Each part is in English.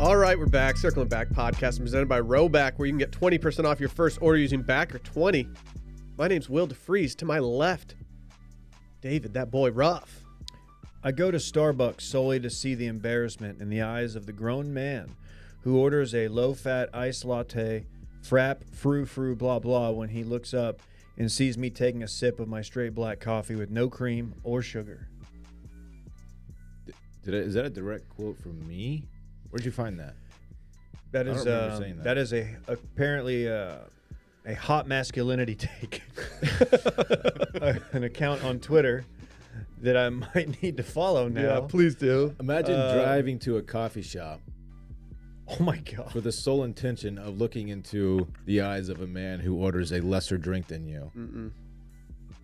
All right, we're back. Circling Back podcast presented by Rowback, where you can get 20% off your first order using Back or 20. My name's Will DeFries. To my left, David, that boy rough. I go to Starbucks solely to see the embarrassment in the eyes of the grown man who orders a low-fat iced latte, frap, frou, blah, blah, when he looks up and sees me taking a sip of my straight black coffee with no cream or sugar. Is that a direct quote from me? Where'd you find that? That is I don't remember saying that. That is apparently a hot masculinity take. An account on Twitter that I might need to follow now. Yeah, please do. Imagine driving to a coffee shop. Oh my God. For the sole intention of looking into the eyes of a man who orders a lesser drink than you.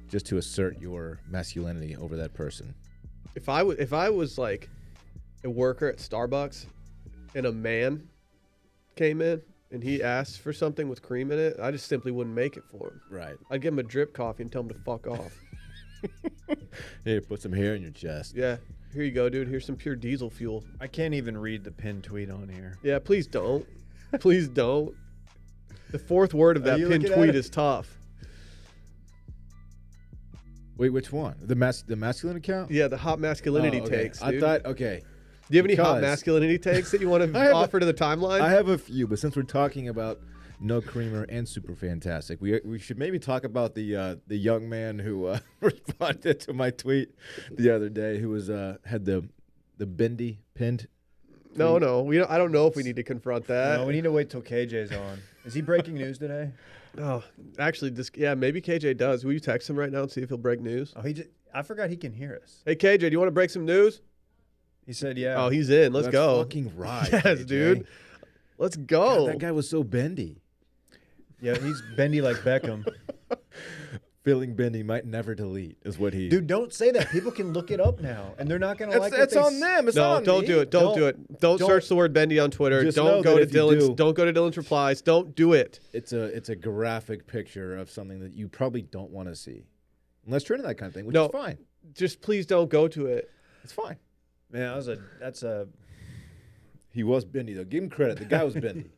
Just to assert your masculinity over that person. If I was like a worker at Starbucks and a man came in and he asked for something with cream in it, I just simply wouldn't make it for him. Right. I'd give him a drip coffee and tell him to fuck off. Here, put some hair in your chest. Yeah. Here you go, dude. Here's some pure diesel fuel. I can't even read the pinned tweet on here. Yeah, please don't. Please don't. The fourth word of that pinned tweet is tough. Wait, which one? The masculine account? Yeah, the hot masculinity okay. takes, dude. Okay. Do you have any hot masculinity takes that you want to offer to the timeline? I have a few, but since we're talking about No Creamer and Super Fantastic, we should maybe talk about the young man who responded to my tweet the other day, who was had the bendy pinned. No, I don't know if we need to confront that. No, we need to wait till KJ's on. Is he breaking news today? Oh, actually, maybe KJ does. Will you text him right now and see if he'll break news? Oh, I forgot he can hear us. Hey, KJ, do you want to break some news? He said, yeah. Oh, he's in. Let's That's go. Fucking right. Yes, KJ. dude. Let's go. God, that guy was so bendy. Yeah, he's bendy like Beckham. Feeling bendy might never delete is what he. Dude, don't say that. People can look it up now, and they're not going to like it. It's on them. It's no, on don't me. do it. Don't do it. Don't search the word bendy on Twitter. Just Don't know go that to if you Dillon's. do- Don't go to Dillon's replies. Don't do it. It's a graphic picture of something that you probably don't want to see, unless you're into that kind of thing, which No. is fine. Just please don't go to it. It's fine. Man, that's a. He was bendy though. Give him credit. The guy was bendy.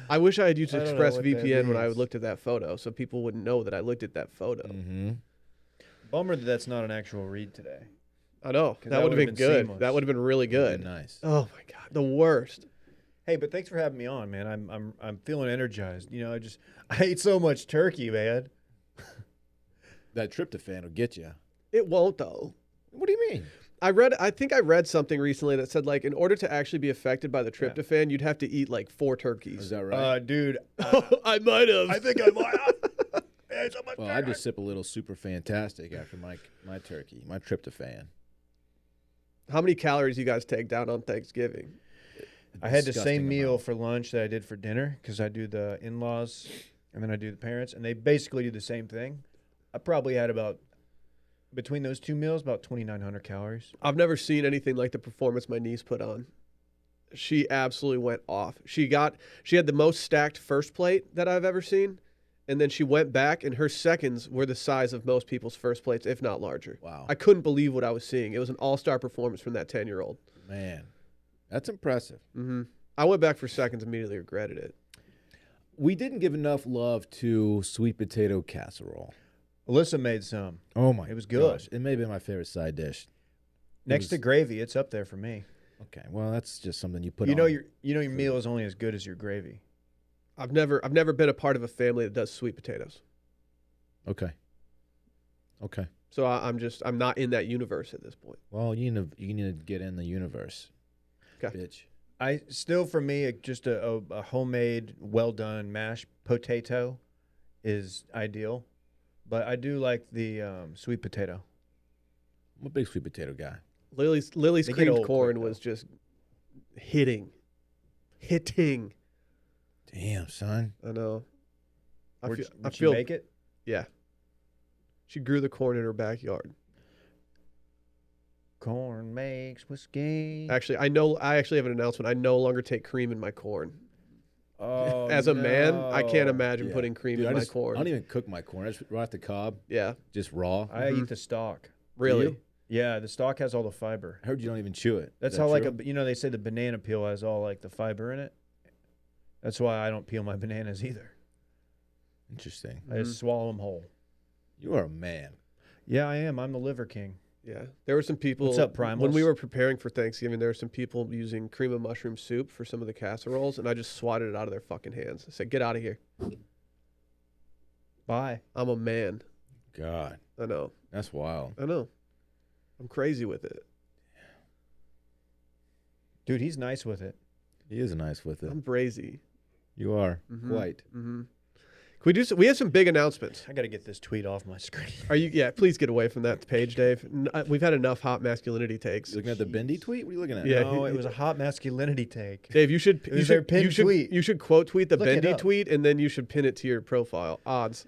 I wish I had used I don't know what that ExpressVPN when I means. looked at that photo, so people wouldn't know that I looked at that photo. Mm-hmm. Bummer that that's not an actual read today. I know. 'Cause That would have been good. seamless. That would have been really good. Nice. Oh my God, the worst. Hey, but thanks for having me on, man. I'm feeling energized. You know, I ate so much turkey, man. That tryptophan will get you. It won't though. What do you mean? I think I read something recently that said like in order to actually be affected by the tryptophan, you'd have to eat like 4 turkeys. Is that right? Dude, I might have. I think I might have. Man, so much Well, I just sip a little Super Fantastic after my turkey, my tryptophan. How many calories you guys take down on Thanksgiving? I had the Disgusting same meal amount. for lunch that I did for dinner because I do the in-laws and then I do the parents, and they basically do the same thing. I probably had about, between those two meals, about 2,900 calories. I've never seen anything like the performance my niece put on. She absolutely went off. She had the most stacked first plate that I've ever seen, and then she went back, and her seconds were the size of most people's first plates, if not larger. Wow. I couldn't believe what I was seeing. It was an all-star performance from that 10-year-old. Man, that's impressive. Mm-hmm. I went back for seconds, immediately regretted it. We didn't give enough love to sweet potato casserole. Alyssa made some. Oh my! It was good. Gosh. It may have been my favorite side dish. Next to gravy, it's up there for me. Okay, well that's just something you put. You know on. your meal is only as good as your gravy. I've never been a part of a family that does sweet potatoes. Okay. So I'm not in that universe at this point. Well, you need to get in the universe. Okay. Bitch. I still, for me, just a homemade, well done mashed potato is ideal, but I do like the sweet potato. I'm a big sweet potato guy. Lily's They get creamed old corn quick, was just hitting. Damn, son. I know. Would I she feel make it? Yeah. She grew the corn in her backyard. Corn makes whiskey. Actually, I actually have an announcement. I no longer take cream in my corn. Oh, As a man, I can't imagine Yeah. putting cream Dude, in I my corn. don't even cook my corn. I just right off the cob, Yeah, just raw. I eat the stalk. really. You? Yeah, the stalk has all the fiber. I heard you don't even chew it. That's Is how that like true? they say the banana peel has all like the fiber in it. That's why I don't peel my bananas either. Interesting. I just swallow them whole. You are a man. Yeah, I am. I'm the liver king. Yeah, there were some people. What's up, When we Primals? were preparing for Thanksgiving, there were some people using cream of mushroom soup for some of the casseroles, and I just swatted it out of their fucking hands. I said, "Get out of here! Bye. I'm a man." God, I know. that's wild. I know. I'm crazy with it. Dude, he's nice with it. He is nice with it. I'm brazy. You are Mm-hmm. quite. Mm-hmm. Can we do? We have some big announcements. I got to get this tweet off my screen. Are you? Yeah. Please get away from that page, Dave. We've had enough hot masculinity takes. You looking at the Bendy tweet? What are you looking at? Yeah. No, it was a hot masculinity take. Dave, you should. It was their pinned tweet. You should quote tweet the Look it Bendy up. tweet, and then you should pin it to your profile. Odds.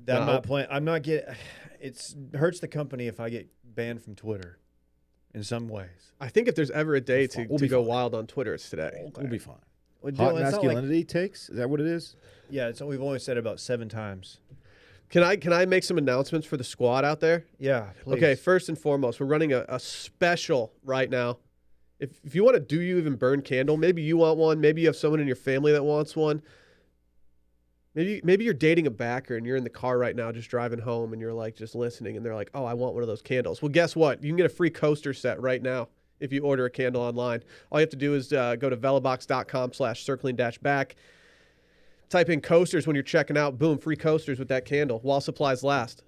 I'm No. not playing. I'm not getting. It hurts the company if I get banned from Twitter. In some ways, I think if there's ever a day We'll to be go fine. wild on Twitter, it's today. We'll be fine. Well, Hot Dylan, it's not like- masculinity takes? Is that what it is? yeah, it's we've only said it about 7 times. Can I make some announcements for the squad out there? Yeah, please. Okay, first and foremost, we're running a special right now. If you want to do you even burn candle, maybe you want one, maybe you have someone in your family that wants one. Maybe you're dating a backer and you're in the car right now just driving home and you're like just listening and they're like, "Oh, I want one of those candles." Well, guess what? You can get a free coaster set right now if you order a candle online. All you have to do is go to velabox.com/circling-back. Type in coasters when you're checking out. Boom, free coasters with that candle while supplies last.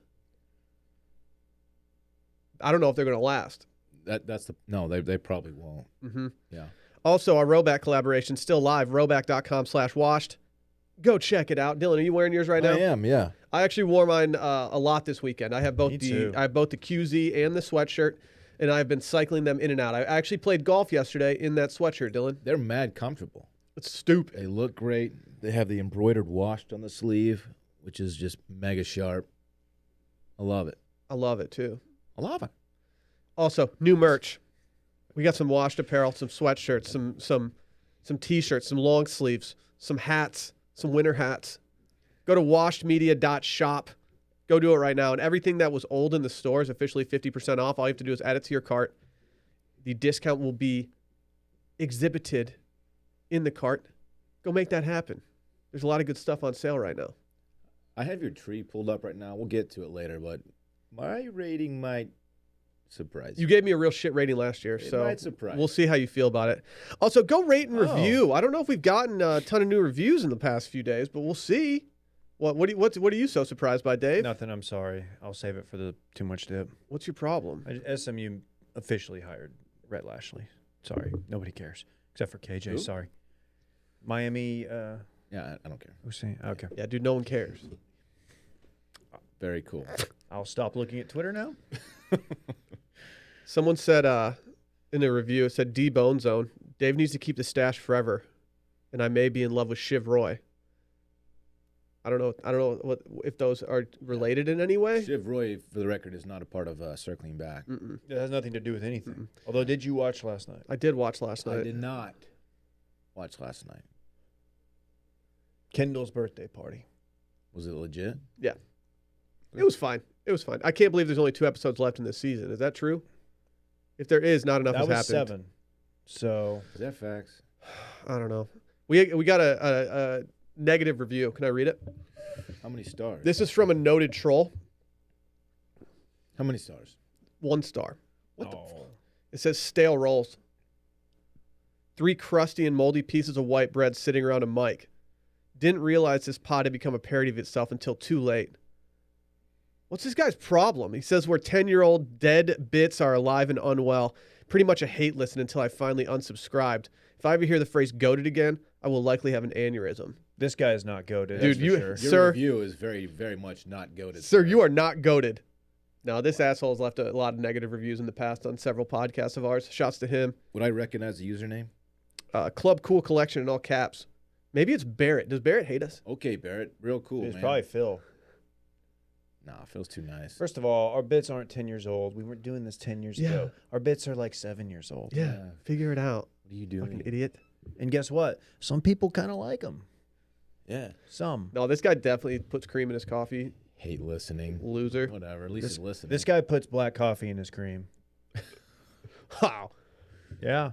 I don't know if they're going to last. They probably won't. Mm-hmm. Yeah. Also, our Roback collaboration still live. Roback.com/washed. Go check it out. Dylan, are you wearing yours right now? I am, yeah. I actually wore mine a lot this weekend. I have both Me too. I have both the QZ and the sweatshirt, and I've been cycling them in and out. I actually played golf yesterday in that sweatshirt, Dylan. They're mad comfortable. It's stupid. They look great. They have the embroidered washed on the sleeve, which is just mega sharp. I love it. I love it too. I love it. Also, new merch. We got some washed apparel, some sweatshirts, some t-shirts, some long sleeves, some hats, some winter hats. Go to washedmedia.shop. Go do it right now. And everything that was old in the store is officially 50% off. All you have to do is add it to your cart. The discount will be exhibited in the cart. Go make that happen. There's a lot of good stuff on sale right now. I have your tree pulled up right now. We'll get to it later, but my rating might surprise you. You gave me a real shit rating last year, It so might surprise we'll see how you feel about it. Also, go rate and Oh. review. I don't know if we've gotten a ton of new reviews in the past few days, but we'll see. What are you so surprised by, Dave? Nothing. I'm sorry. I'll save it for the too much dip. What's your problem? SMU officially hired Rhett Lashley. Sorry, nobody cares except for KJ. Who? Sorry. Miami. Yeah, I don't care. Who's saying? Okay. Yeah, dude, no one cares. Very cool. I'll stop looking at Twitter now. Someone said in a review, it said D Bone Zone. Dave needs to keep the stash forever, and I may be in love with Shiv Roy. I don't know if those are related in any way. Shiv Roy, for the record, is not a part of Circling Back. Mm-mm. It has nothing to do with anything. Although, did you watch last night? I did watch last night. I did not watch last night. Kendall's birthday party. Was it legit? It was fine. It was fine. I can't believe there's only 2 episodes left in this season. Is that true? If there is, not enough That was has happened. 7. So Is that facts? I don't know. We got a negative review. Can I read it? How many stars? This is from a noted troll. How many stars? 1 star. What It says stale rolls. 3 crusty and moldy pieces of white bread sitting around a mic. Didn't realize this pod had become a parody of itself until too late. What's this guy's problem? He says where 10-year-old dead bits are alive and unwell. Pretty much a hate listen until I finally unsubscribed. If I ever hear the phrase goated again, I will likely have an aneurysm. this guy is not goated. Dude, Dude, you- sure. Your Sir- review is very, very much not goated. Sir, you are not goated. No, this asshole has left a lot of negative reviews in the past on several podcasts of ours. Shouts to him. Would I recognize the username? Club Cool Collection in all caps. Maybe it's Barrett. Does Barrett hate us? Okay, Barrett. Real cool, It's man. probably Phil. Nah, feels too nice. First of all, our bits aren't 10 years old. We weren't doing this 10 years Yeah. ago. Our bits are like 7 years old. Yeah. Figure it out. What are you Fucking doing? idiot. And guess what? Some people kind of like them. Yeah. Some. No, this guy definitely puts cream in his coffee. Hate listening. Loser. Whatever. At least he's listening. This guy puts black coffee in his cream. Wow. Yeah,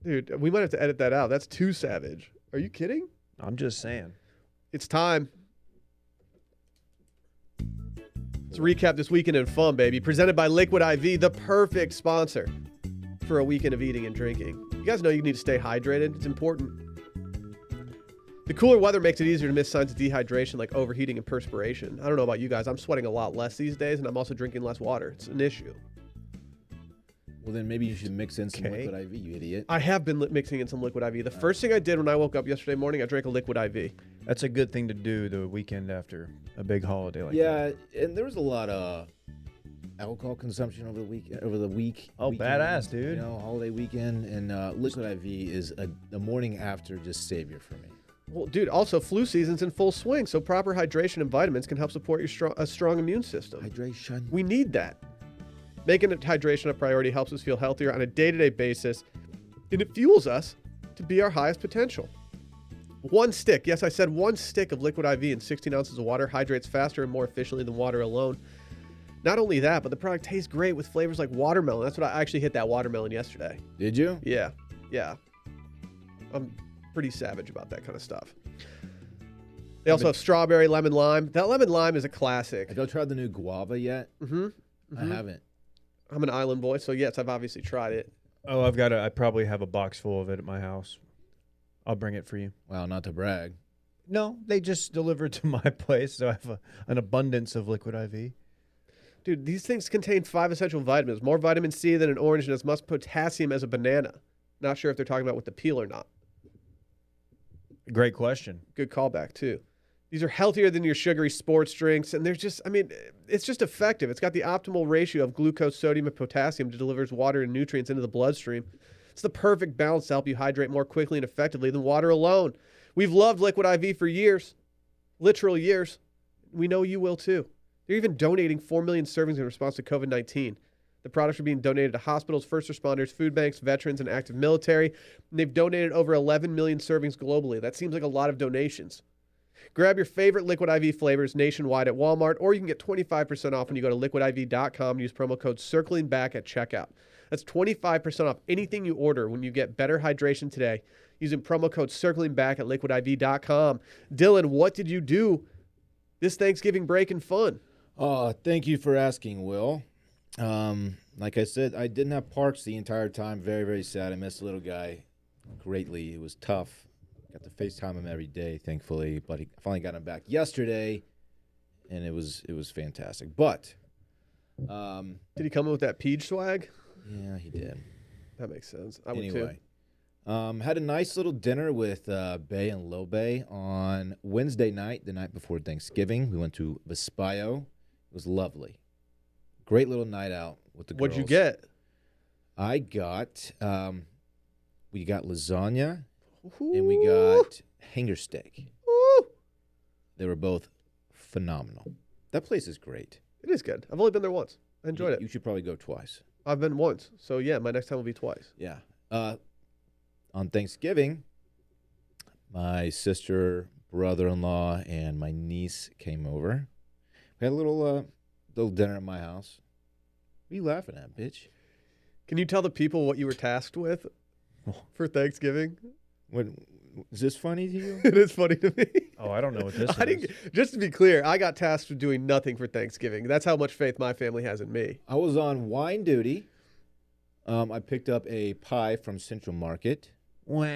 Dude, we might have to edit that out. That's too savage. Are you kidding? I'm just saying. It's time. Let's recap this weekend in fun, baby. Presented by Liquid IV, the perfect sponsor for a weekend of eating and drinking. You guys know you need to stay hydrated. It's important. The cooler weather makes it easier to miss signs of dehydration like overheating and perspiration. I don't know about you guys. I'm sweating a lot less these days, and I'm also drinking less water. It's an issue. Well, then maybe you should mix in some Liquid IV, you idiot. I have been mixing in some Liquid IV. The first thing I did when I woke up yesterday morning, I drank a Liquid IV. That's a good thing to do the weekend after a big holiday like that. Yeah, and there was a lot of alcohol consumption over the week. Oh, weekend, badass, dude. You know, holiday weekend, and Liquid IV is the morning after just savior for me. Well, dude, also flu season's in full swing, so proper hydration and vitamins can help support a strong immune system. Hydration. We need that. Making hydration a priority helps us feel healthier on a day-to-day basis, and it fuels us to be our highest potential. One stick, yes, I said one stick of Liquid IV in 16 ounces of water hydrates faster and more efficiently than water alone. Not only that, but the product tastes great with flavors like watermelon. That's what I actually hit that watermelon yesterday. Did you? Yeah. I'm pretty savage about that kind of stuff. They also have strawberry, lemon, lime. That lemon lime is a classic. Have you tried the new guava yet? I haven't. I'm an island boy, so yes, I've obviously tried it. Oh, I probably have a box full of it at my house. I'll bring it for you. Wow, not to brag. No, they just delivered to my place, so I have an abundance of Liquid IV. Dude, these things contain 5 essential vitamins, more vitamin C than an orange, and as much potassium as a banana. Not sure if they're talking about with the peel or not. Great question. Good callback, too. These are healthier than your sugary sports drinks, and they're just, it's just effective. It's got the optimal ratio of glucose, sodium, and potassium that delivers water and nutrients into the bloodstream. It's the perfect balance to help you hydrate more quickly and effectively than water alone. We've loved Liquid IV for years, literal years. We know you will, too. They're even donating 4 million servings in response to COVID-19. The products are being donated to hospitals, first responders, food banks, veterans, and active military. And they've donated over 11 million servings globally. That seems like a lot of donations. Grab your favorite Liquid IV flavors nationwide at Walmart, or you can get 25% off when you go to liquidiv.com and use promo code CIRCLINGBACK at checkout. That's 25% off anything you order when you get better hydration today using promo code CIRCLINGBACK at liquidiv.com. Dillon, what did you do this Thanksgiving break and fun? Oh, thank you for asking, Will. Like I said, I didn't have parks the entire time. Very, very sad. I missed the little guy greatly. It was tough. Got to FaceTime him every day, thankfully, but he finally got him back yesterday, and it was fantastic. But did he come in with that Peach swag? Yeah, he did. That makes sense. I would too. Had a nice little dinner with Bay and Lil Bay on Wednesday night, the night before Thanksgiving. We went to Vespayo. It was lovely. Great little night out with the girls. What'd you get? I got, we got lasagna. And we got hanger steak. Ooh. They were both phenomenal. That place is great. It is good. I've only been there once. I enjoyed it. You should probably go twice. I've been once. So, yeah, my next time will be twice. Yeah. On Thanksgiving, my sister, brother-in-law, and my niece came over. We had a little dinner at my house. What are you laughing at, bitch? Can you tell the people what you were tasked with for Thanksgiving? What, is this funny to you? It is funny to me. Oh, I don't know what this is. Just to be clear, I got tasked with doing nothing for Thanksgiving. That's how much faith my family has in me. I was on wine duty. I picked up a pie from Central Market. Wah.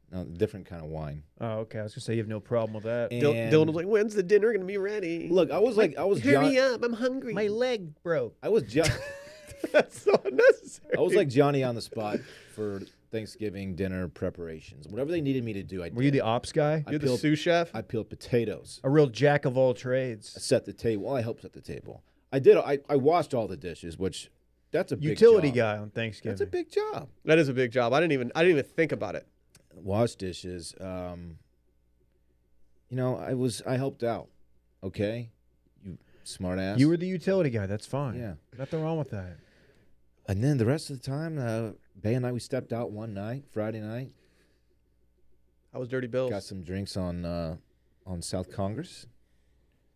No, different kind of wine. Oh, okay. I was gonna say you have no problem with that. Dylan was like, "When's the dinner gonna be ready?" Look, I was hurry up! I'm hungry. My leg broke. That's so unnecessary. I was like Johnny on the spot for Thanksgiving dinner preparations. Whatever they needed me to do, I did. Were you the ops guy? You're the sous chef? I peeled potatoes. A real jack of all trades. I set the table. Well, I helped set the table. I did. I washed all the dishes, which that's a big utility job. guy on Thanksgiving. That's a big job. That is a big job. I didn't even think about it. Wash dishes. I helped out. Okay, you smart ass. You were the utility guy. That's fine. Yeah, nothing wrong with that. And then the rest of the time, Bay and I, we stepped out one night, Friday night. How was Dirty Bills? Got some drinks on South Congress.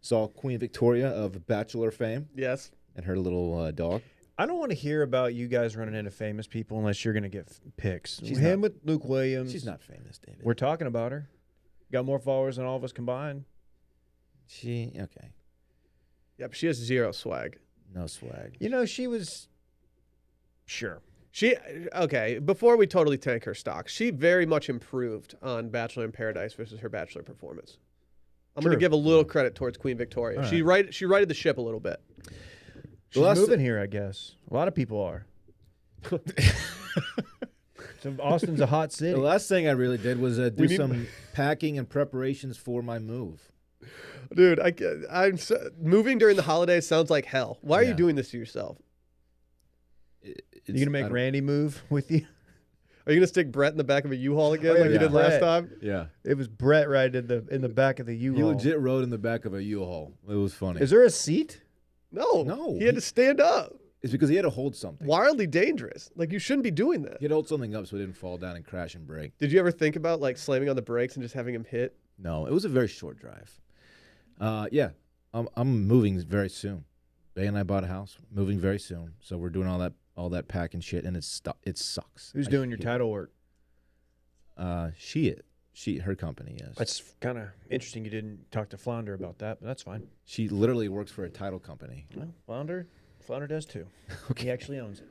Saw Queen Victoria of Bachelor fame. Yes. And her little dog. I don't want to hear about you guys running into famous people unless you're going to get picks. She's Him not- with Luke Williams. She's not famous, David. We're talking about her. Got more followers than all of us combined. Okay. Yeah, but she has zero swag. No swag. You know, she was. Sure. Okay, before we totally tank her stock, she very much improved on Bachelor in Paradise versus her Bachelor performance. I'm going to True. give a little credit towards Queen Victoria. All She righted the ship a little bit. She's last- moving here, I guess. A lot of people are. So Austin's a hot city. The last thing I really did was do We need- some packing and preparations for my move. Dude, moving during the holidays sounds like hell. Why are you Yeah. doing this to yourself? You gonna make Randy move with you? Are you gonna stick Brett in the back of a U-Haul again Oh, like you yeah. did last Brett. time? Yeah. It was Brett right in the back of the U-Haul. He legit rode in the back of a U-Haul. It was funny. Is there a seat? No, he had to stand up. It's because he had to hold something. Wildly dangerous. Like, you shouldn't be doing that. He had to hold something up so he didn't fall down and crash and break. Did you ever think about like slamming on the brakes and just having him hit? No, it was a very short drive. Yeah, I'm moving very soon. Bay and I bought a house. Moving very soon, so we're doing all that packing shit, and it sucks. Who's doing your title work? Her company is. That's kind of interesting. You didn't talk to Flounder about that, but that's fine. She literally works for a title company. Well, Flounder does too. He actually owns it.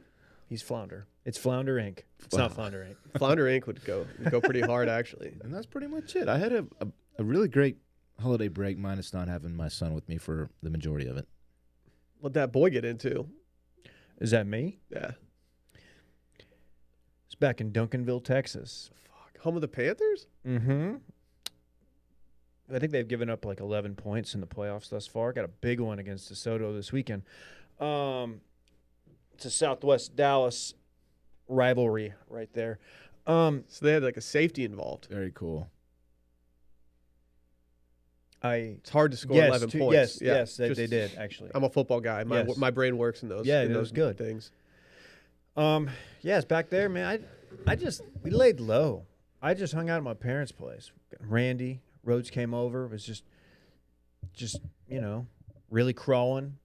He's Flounder. It's Flounder Inc. It's not Flounder Inc. Flounder Inc. would go pretty hard, actually. And that's pretty much it. I had a really great holiday break, minus not having my son with me for the majority of it. What'd that boy get into? Is that me? Yeah. It's back in Duncanville, Texas. Fuck. Home of the Panthers? Mm-hmm. I think they've given up like 11 points in the playoffs thus far. Got a big one against DeSoto this weekend. It's a Southwest Dallas rivalry right there. So they had like a safety involved. Very cool. It's hard to score 11 points. Yes, they did actually. I'm a football guy. Yes. My brain works in those. Yeah, in it those was good. things. It's back there, man. We laid low. I just hung out at my parents' place. Randy Rhodes came over. Was just really crawling.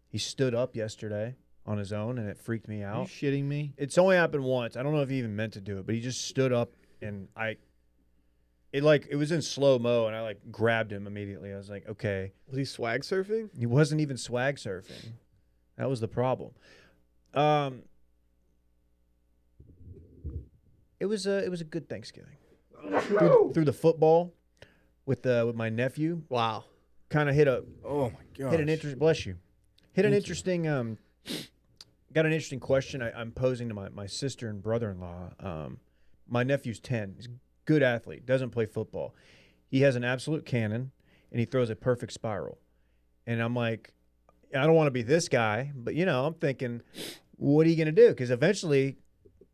He stood up yesterday on his own, and it freaked me Are you out. shitting me? It's only happened once. I don't know if he even meant to do it, but he just stood up, and it was in slow mo, and I grabbed him immediately. I was like, okay. Was he swag surfing? He wasn't even swag surfing. That was the problem. It was a good Thanksgiving. Through the football with my nephew. Wow. Kind of hit an Oh my interesting got an interesting question I'm posing to my sister and brother-in-law. My nephew's 10. He's a good athlete, doesn't play football. He has an absolute cannon, and he throws a perfect spiral. And I'm like, I don't want to be this guy, but I'm thinking, what are you going to do? Because eventually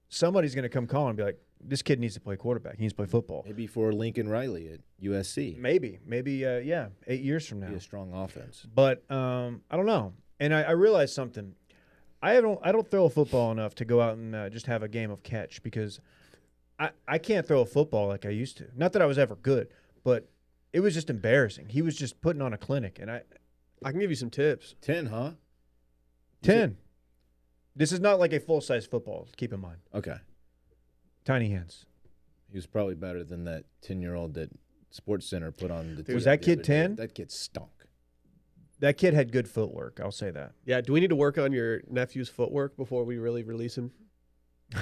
somebody's going to come calling and be like, this kid needs to play quarterback. He needs to play football. Maybe for Lincoln Riley at USC. Maybe 8 years from now. Be a strong offense. But I don't know. And I realized something. I don't throw a football enough to go out and just have a game of catch, because I can't throw a football like I used to. Not that I was ever good, but it was just embarrassing. He was just putting on a clinic, and I can give you some tips. 10, huh? 10. This is not like a full-size football, keep in mind. Okay. Tiny hands. He was probably better than that 10-year-old that Sports Center put on the. Was that the kid other day. 10? That kid stunk. That kid had good footwork, I'll say that. Yeah. Do we need to work on your nephew's footwork before we really release him?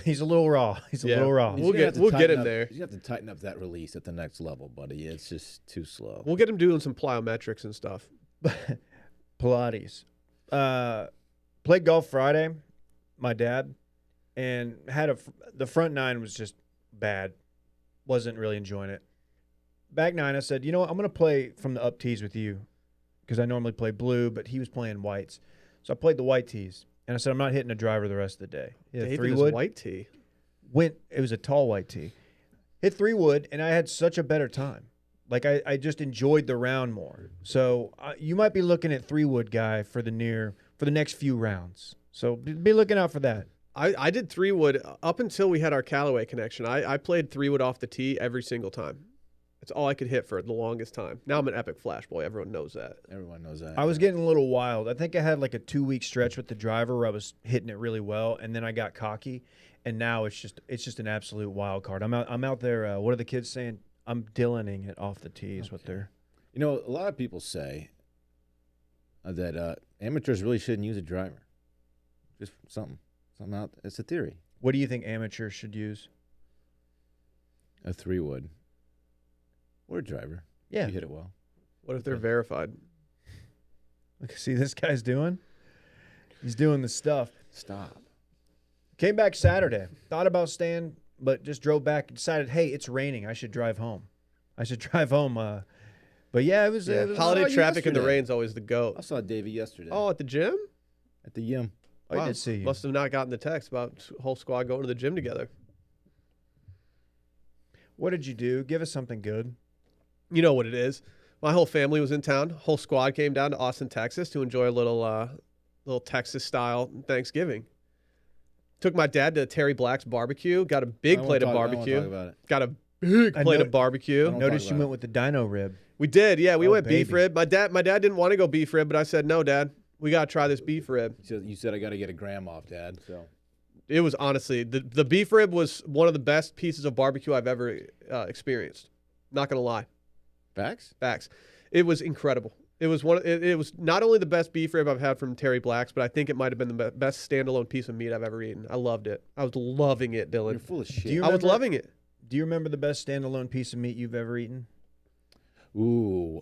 He's a little raw. He's a little raw. We'll get him up, there. You have to tighten up that release at the next level, buddy. It's just too slow. We'll get him doing some plyometrics and stuff. Pilates. Played golf Friday, my dad, and had the front nine was just bad. Wasn't really enjoying it. Back nine, I said, I'm going to play from the up tees with you, because I normally play blue, but he was playing whites. So I played the white tees, and I said, I'm not hitting a driver the rest of the day. Hit David 3 is wood. white tee. It was a tall white tee. Hit 3 wood, and I had such a better time. Like, I just enjoyed the round more. So you might be looking at 3 wood guy for the next few rounds. So be looking out for that. I did 3 wood up until we had our Callaway connection. I played 3 wood off the tee every single time. It's all I could hit for the longest time. Now I'm an epic flash boy. Everyone knows that. Everyone knows that. I was getting a little wild. I think I had like a 2-week stretch with the driver where I was hitting it really well, and then I got cocky, and now it's just an absolute wild card. I'm out there. What are the kids saying? I'm Dilloning it off the tee is what they're. You know, a lot of people say that amateurs really shouldn't use a driver. Just something out. It's a theory. What do you think amateurs should use? A 3-wood. Or a driver. Yeah. You hit it well. What if they're verified? Look, see this guy's doing? He's doing the stuff. Stop. Came back Saturday. Thought about staying, but just drove back and decided, hey, it's raining. I should drive home. But yeah, it was. Yeah. It was Holiday traffic in the yesterday. rain's always the goat. I saw Davey yesterday. Oh, at the gym? At the Yim. I did see you. Must have not gotten the text about whole squad going to the gym together. What did you do? Give us something good. You know what it is. My whole family was in town. Whole squad came down to Austin, Texas to enjoy a little Texas-style Thanksgiving. Took my dad to Terry Black's barbecue. Got a big plate of barbecue. I don't wanna talk about it. Got a big plate of barbecue. Don't Noticed talk you about went with the dino rib. We did, yeah. We Oh, went beef baby. rib. My dad didn't want to go beef rib, but I said, no, Dad, we got to try this beef rib. You said I got to get a gram off, Dad. So It was honestly, the beef rib was one of the best pieces of barbecue I've ever experienced. Not going to lie. Facts? It was incredible. It was it was not only the best beef rib I've had from Terry Black's, but I think it might have been the best standalone piece of meat I've ever eaten. I loved it. I was loving it, Dylan. You're full of shit. Do you I was remember- loving it. Do you remember the best standalone piece of meat you've ever eaten? Ooh,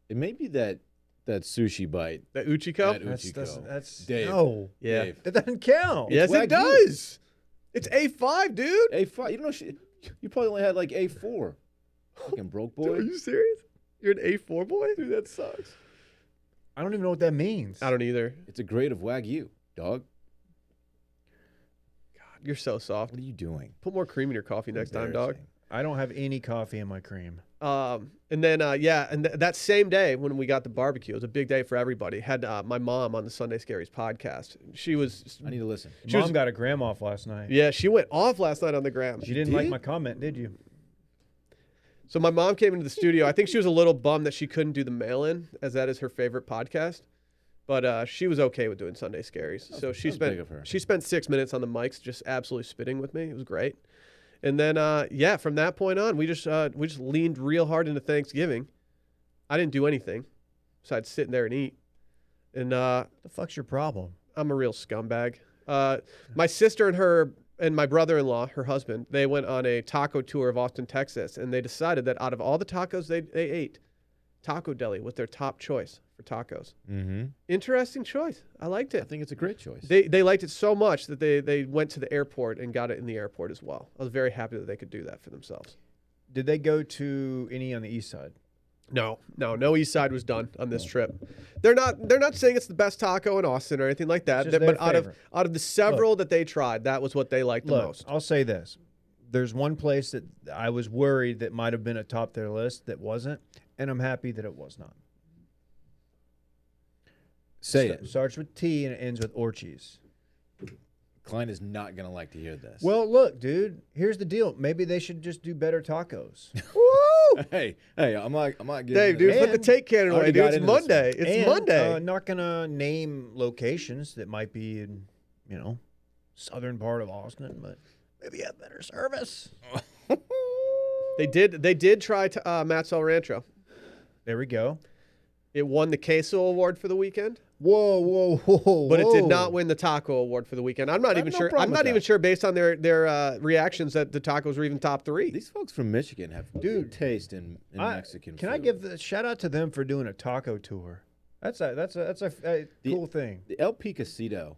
it may be that sushi bite. The Uchiko? That That's Dave. no. Yeah. Dave. That doesn't count. Yes, Wagyu. it does. It's A5, dude. A5. You know, you probably only had like A4. Fucking broke Dude, are boy. you serious? You're an A4 boy? Dude, that sucks. I don't even know what that means. I don't either. It's a grade of Wagyu, dog. God, you're so soft. What are you doing? Put more cream in your coffee next time, dog. Embarrassing. I don't have any coffee in my cream. And then, that same day when we got the barbecue, it was a big day for everybody. Had my mom on the Sunday Scaries podcast. She was, I need to listen. Mom got a gram off last night. yeah, she went off last night on the gram. She didn't like my comment, did you? So my mom came into the studio. I think she was a little bummed that she couldn't do the mail-in, as that is her favorite podcast. But she was okay with doing Sunday Scaries. So she that's big of her. spent 6 minutes on the mics just absolutely spitting with me. It was great. And then from that point on, we just leaned real hard into Thanksgiving. I didn't do anything besides sit there and eat. And The fuck's your problem? I'm a real scumbag. My sister and my brother-in-law, her husband, they went on a taco tour of Austin, Texas, and they decided that out of all the tacos they ate, Taco Deli was their top choice for tacos. Mm-hmm. Interesting choice. I liked I it. think it's a great choice. They liked it so much that they went to the airport and got it in the airport as well. I was very happy that they could do that for themselves. Did they go to any on the east side? No East Side was done on this trip. They're not saying it's the best taco in Austin or anything like that. It's just their But out favorite. of the several that they tried, that was what they liked the Look, most. I'll say this. There's one place that I was worried that might have been atop their list that wasn't, and I'm happy that it was not. Say it. Starts with T and it ends with Orchis. Klein is not going to like to hear this. Well, look, dude, here's the deal. Maybe they should just do better tacos. Woo! hey, I'm not giving Dave, you dude, put the And take cannon I away, already dude. got It's into this Monday. one. It's And, Monday. Not gonna name locations that might be in, southern part of Austin, but maybe have better service. They did try Matt's El Rancho. There we go. It won the Queso Award for the weekend, Whoa! but it did not win the Taco Award for the weekend. I'm not I even have no sure. problem I'm with not even that. sure based on their reactions that the tacos were even top 3. These folks from Michigan have good taste in Mexican food. Can I give the shout out to them for doing a taco tour? That's a cool thing. The El Picacito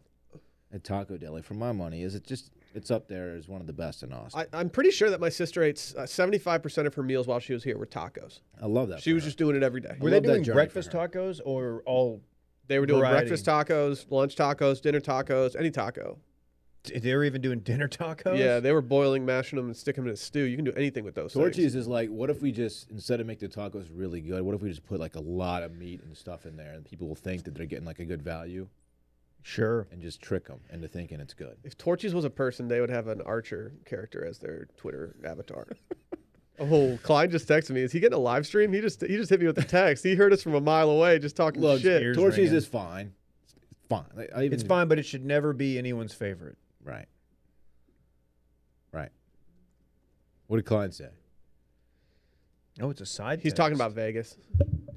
at Taco Deli, for my money, it's up there as one of the best in Austin. I'm pretty sure that my sister ate 75% of her meals while she was here were tacos. I love that. She for was her. just doing it every day. Were they love that doing journey breakfast for her. tacos or all? They were doing variety. breakfast tacos, lunch tacos, dinner tacos, any taco. They were even doing dinner tacos. Yeah, they were boiling, mashing them, and sticking them in a stew. You can do anything with those things. Torchies is like, what if we just, instead of make the tacos really good, what if we just put like a lot of meat and stuff in there and people will think that they're getting like a good value Sure. and just trick them into thinking it's good. If Torchies was a person, they would have an Archer character as their Twitter avatar. Oh, Klein just texted me. Is he getting a live stream? He just hit me with a text. He heard us from a mile away just talking Look, shit. Torchy's is fine. It's fine. It's fine, but it should never be anyone's favorite. Right. What did Klein say? Oh, it's a side. He's text. talking about Vegas.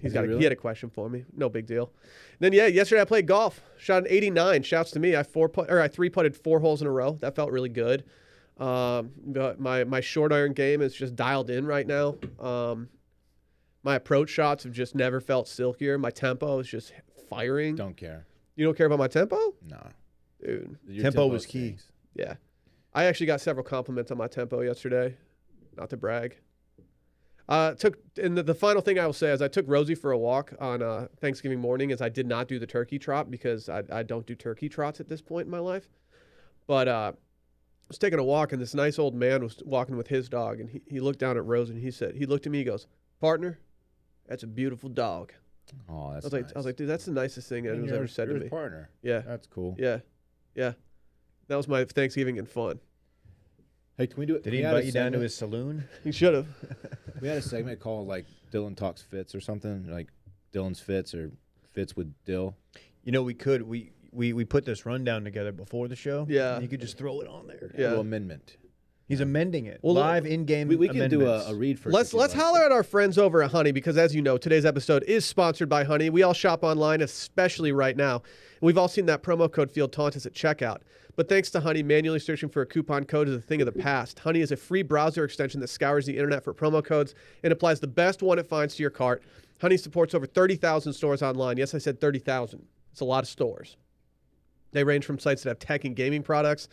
Is he really? He had a question for me. No big deal. Then yesterday I played golf. Shot an 89. Shouts to me. I 3-putted 4 holes in a row. That felt really good. But my short iron game is just dialed in right now. My approach shots have just never felt silkier. My tempo is just firing. Don't care. You don't care about my tempo? No. Dude. Your Tempo was key. stinks. Yeah. I actually got several compliments on my tempo yesterday. Not to brag. The final thing I will say is I took Rosie for a walk on Thanksgiving morning, as I did not do the turkey trot because I don't do turkey trots at this point in my life. But I was taking a walk, and this nice old man was walking with his dog, and he looked down at Rosie, and he looked at me, he goes, "Partner, that's a beautiful dog." Oh, that's I was like, dude, that's the nicest thing anyone's ever said to me. Partner. Yeah. That's cool. Yeah. That was my Thanksgiving and fun. Hey, can we do it? Did he invite you down to his saloon? He should have. We had a segment called like Dillon Talks Fits or something, like Dillon's Fits or Fits with Dill. You know, we could. We put this rundown together before the show. Yeah. And you could just throw it on there. A Yeah. little amendment. He's amending it. Well, live in-game We can do amendments. a read first. Let's holler at our friends over at Honey, because as you know, today's episode is sponsored by Honey. We all shop online, especially right now. We've all seen that promo code field taunt us at checkout. But thanks to Honey, manually searching for a coupon code is a thing of the past. Honey is a free browser extension that scours the internet for promo codes and applies the best one it finds to your cart. Honey supports over 30,000 stores online. Yes, I said 30,000. It's a lot of stores. They range from sites that have tech and gaming products,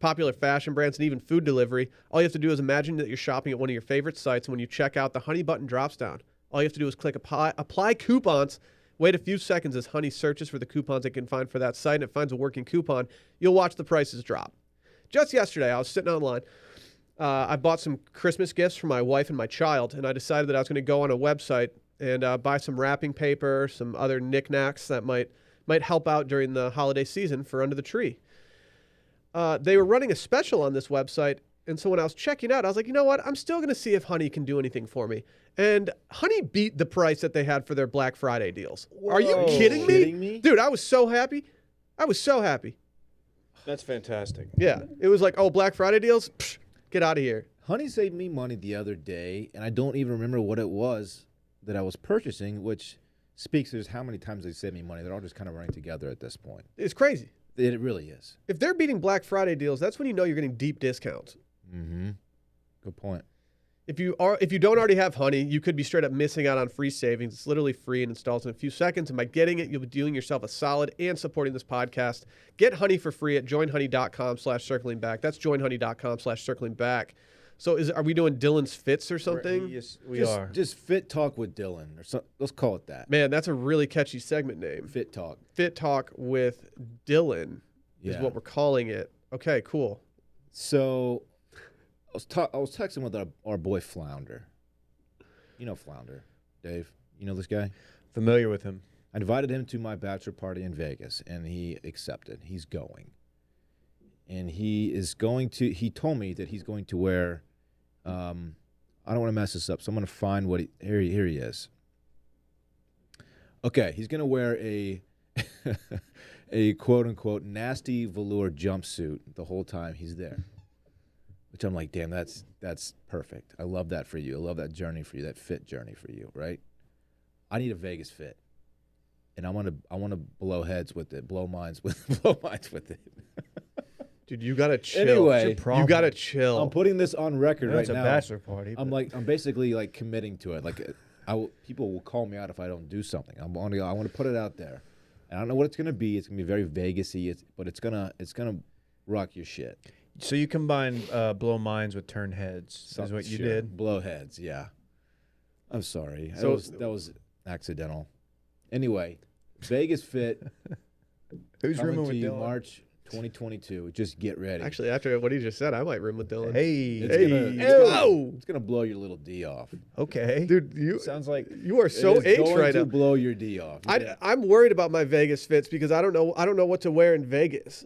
popular fashion brands, and even food delivery. All you have to do is imagine that you're shopping at one of your favorite sites, and when you check out, the Honey button drops down. All you have to do is click apply coupons. Wait a few seconds as Honey searches for the coupons it can find for that site, and it finds a working coupon. You'll watch the prices drop. Just yesterday, I was sitting online. I bought some Christmas gifts for my wife and my child, and I decided that I was going to go on a website and buy some wrapping paper, some other knickknacks that might help out during the holiday season for under the tree. They were running a special on this website, and so when I was checking out, I was like, you know what? I'm still going to see if Honey can do anything for me. And Honey beat the price that they had for their Black Friday deals. Are you kidding me? Dude, I was so happy. That's fantastic. Yeah. It was like, oh, Black Friday deals? Psh, get out of here. Honey saved me money the other day, and I don't even remember what it was that I was purchasing, which speaks to just how many times they saved me money. They're all just kind of running together at this point. It's crazy. It really is. If they're beating Black Friday deals, that's when you know you're getting deep discounts. Mm-hmm. Good point. If you don't already have Honey, you could be straight up missing out on free savings. It's literally free and installs in a few seconds. And by getting it, you'll be doing yourself a solid and supporting this podcast. Get Honey for free at joinhoney.com/circlingback. That's joinhoney.com/circlingback. So are we doing Dillon's Fits or something? Yes, we are. Just Fit Talk with Dillon, or so, let's call it that. Man, that's a really catchy segment name. Fit Talk. Fit Talk with Dillon is what we're calling it. Okay, cool. So I was texting with our boy Flounder. You know Flounder, Dave. You know this guy? Familiar with him. I invited him to my bachelor party in Vegas, and he accepted. He's going. And he told me that he's going to wear, I don't want to mess this up, so I'm going to find what here he is. Okay, he's going to wear a quote-unquote nasty velour jumpsuit the whole time he's there. Which I'm like, damn, that's perfect. I love that for you. I love that journey for you, that fit journey for you, right? I need a Vegas fit. And I want to blow heads with it, blow minds with it. Dude, you gotta chill. Anyway, you gotta chill. I'm putting this on record right It's a now. bachelor party. I'm basically like committing to it. Like, people will call me out if I don't do something. I want to put it out there. And I don't know what it's gonna be. It's gonna be very Vegas-y, but it's gonna rock your shit. So you combine blow minds with turn heads. Is what you did. Blow heads, yeah. I'm sorry. So that was accidental. Anyway, Vegas Fit. Who's coming rooming to with you Dillon? March 2022. Just get ready. Actually, after what he just said, I might room with Dillon. Hey. It's gonna blow your little D off. Okay. Dude, you Sounds like you are so It is H going right to now. blow your D off. I'm worried about my Vegas fits because I don't know what to wear in Vegas.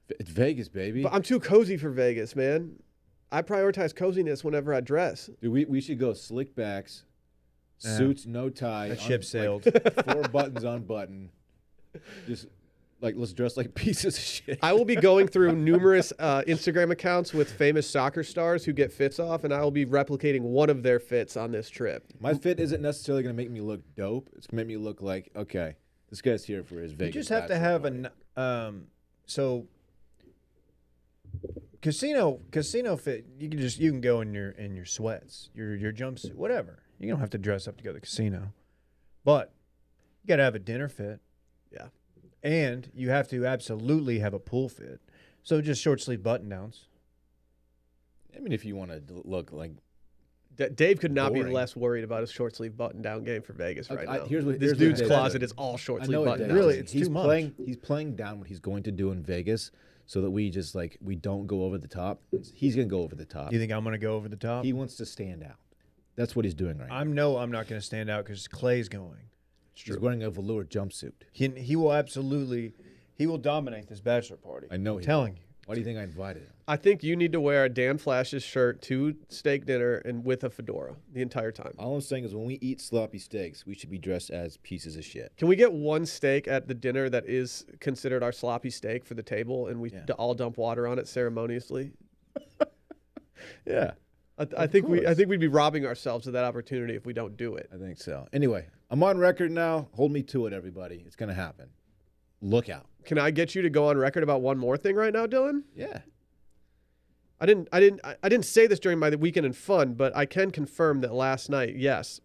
It's Vegas, baby. But I'm too cozy for Vegas, man. I prioritize coziness whenever I dress. Dude, we should go slick backs, Yeah. suits, no tie. That ship sailed. 4 buttons unbuttoned. Just like let's dress like pieces of shit. I will be going through numerous Instagram accounts with famous soccer stars who get fits off, and I will be replicating one of their fits on this trip. My fit isn't necessarily going to make me look dope. It's going to make me look like, okay, this guy's here for his You Vegas. just have to bachelor have party. so casino fit. You can go in your sweats, your jumpsuit, whatever. You don't have to dress up to go to the casino, but you got to have a dinner fit. Yeah. And you have to absolutely have a pool fit. So just short sleeve button downs. I mean, if you want to look like. Dave could not be Boring. less worried about his short sleeve button down game for Vegas right now. Here's what This Dave dude's does. closet is all short I sleeve know button it downs. Really, it's he's too much. He's playing down what he's going to do in Vegas so that we just like, we don't go over the top. He's going to go over the top. You think I'm going to go over the top? He wants to stand out. That's what he's doing right now. I'm not going to stand out because Clay's going. He's wearing a velour jumpsuit. He will absolutely dominate this bachelor party. I know I'm he telling will. you. Why do you think I invited him? I think you need to wear a Dan Flash's shirt to steak dinner and with a fedora the entire time. All I'm saying is when we eat sloppy steaks, we should be dressed as pieces of shit. Can we get one steak at the dinner that is considered our sloppy steak for the table, and we all dump water on it ceremoniously? Yeah. I think course. we'd be robbing ourselves of that opportunity if we don't do it. I think so. Anyway, I'm on record now. Hold me to it, everybody. It's going to happen. Look out. Can I get you to go on record about one more thing right now, Dylan? Yeah. I didn't say this during my weekend in fun, but I can confirm that last night, yes,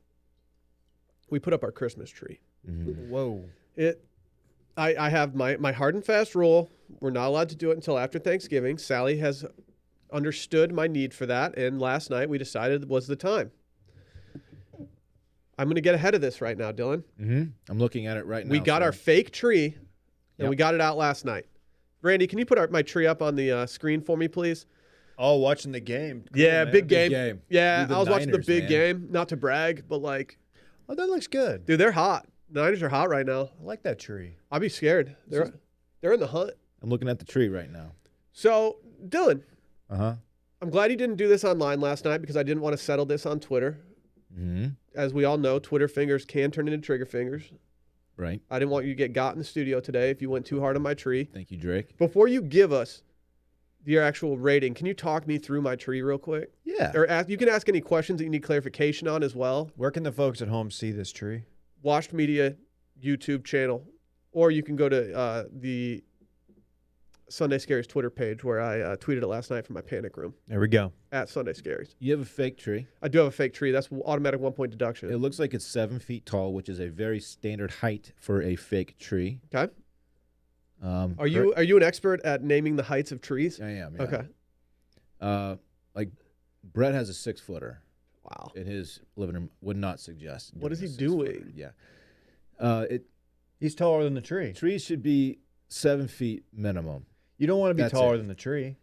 we put up our Christmas tree. Mm-hmm. Whoa. I have my hard and fast rule. We're not allowed to do it until after Thanksgiving. Sally has understood my need for that, and last night we decided was the time. I'm going to get ahead of this right now, Dylan. Mm-hmm. I'm looking at it right now. We got our fake tree, and we got it out last night. Randy, can you put my tree up on the screen for me, please? Oh, watching the game. Cool, Yeah, man. big Big game. game. Yeah, Dude, the I was watching the Niners, big man. game. Not to brag, but like, Oh, that looks good. dude, they're hot. The Niners are hot right now. I like that tree. I'd be scared. They're in the hunt. I'm looking at the tree right now. So, Dylan, Uh-huh. I'm glad you didn't do this online last night because I didn't want to settle this on Twitter. Mm-hmm. As we all know, Twitter fingers can turn into trigger fingers. Right. I didn't want you to get got in the studio today if you went too hard on my tree. Thank you, Drake. Before you give us your actual rating, can you talk me through my tree real quick? Yeah. Or you can ask any questions that you need clarification on as well. Where can the folks at home see this tree? Washed Media YouTube channel, or you can go to the Sunday Scaries Twitter page where I tweeted it last night from my panic room There we go. at Sunday Scaries. You have a fake tree. I do have a fake tree. That's automatic 1-point deduction. It looks like it's 7 feet tall, which is a very standard height for a fake tree. Okay. Are you an expert at naming the heights of trees? I am. Yeah. Okay. Like Brett has a 6-footer Wow. in his living room. Would not suggest. What is doing he a 6-footer. doing? Yeah. He's taller than the tree. Trees should be 7 feet minimum. You don't want to be That's taller it. than the tree.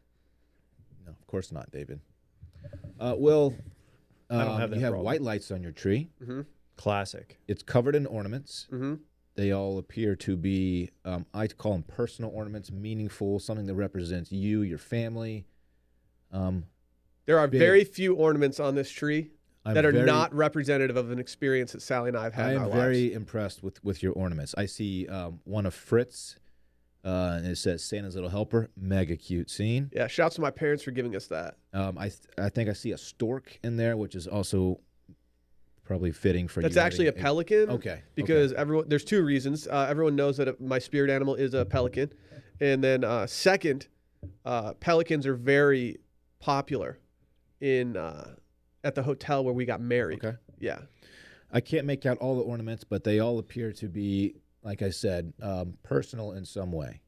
No, of course not, David. Will, I don't have that you have problem. white lights on your tree. Mm-hmm. Classic. It's covered in ornaments. Mm-hmm. They all appear to be, I call them personal ornaments, meaningful, something that represents you, your family. There are Big. very few ornaments on this tree I'm that are very- not representative of an experience that Sally and I have had I in am our very lives. impressed with your ornaments. I see one of Fritz, and it says Santa's Little Helper. Mega cute scene. Yeah, shouts to my parents for giving us that. I think I see a stork in there, which is also probably fitting for That's you. actually a pelican. Okay. Because there's two reasons. Everyone knows that my spirit animal is a pelican, and then second, pelicans are very popular in at the hotel where we got married. Okay. Yeah. I can't make out all the ornaments, but they all appear to be, like I said, personal in some way.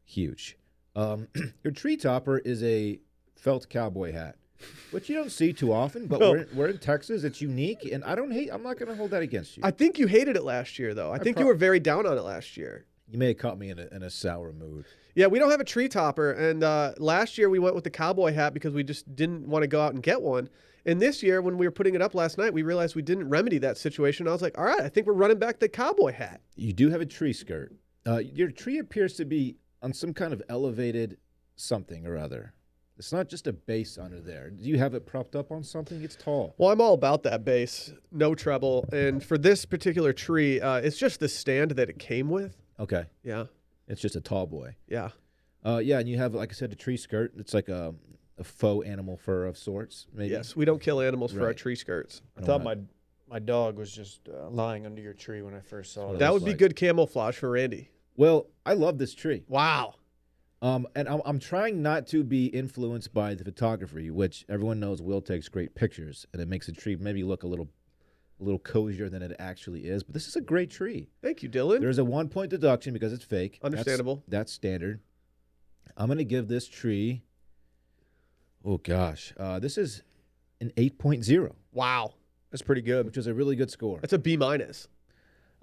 Huge. Your tree topper is a felt cowboy hat, which you don't see too often, but No. we're in Texas. It's unique, and I'm not going to hold that against you. I think you hated it last year, though. I think you were very down on it last year. You may have caught me in a sour mood. Yeah, we don't have a tree topper, and last year we went with the cowboy hat because we just didn't want to go out and get one. And this year, when we were putting it up last night, we realized we didn't remedy that situation. I was like, all right, I think we're running back the cowboy hat. You do have a tree skirt. Your tree appears to be on some kind of elevated something or other. It's not just a base under there. Do you have it propped up on something? It's tall. Well, I'm all about that bass, no treble. And for this particular tree, it's just the stand that it came with. Okay. Yeah. It's just a tall boy. Yeah. Yeah, and you have, like I said, a tree skirt. It's like a faux animal fur of sorts, maybe. Yes, we don't kill animals for our Right. tree skirts. I thought my dog was just lying under your tree when I first saw it. That looks would be like. good camouflage for Randy. Well, I love this tree. Wow. And I'm trying not to be influenced by the photography, which everyone knows Will takes great pictures, and it makes the tree maybe look a little cozier than it actually is. But this is a great tree. Thank you, Dillon. There's a 1-point deduction because it's fake. Understandable. That's standard. I'm going to give this tree, oh gosh, this is an 8.0, Wow. That's pretty good. which is a really good score. That's a B minus.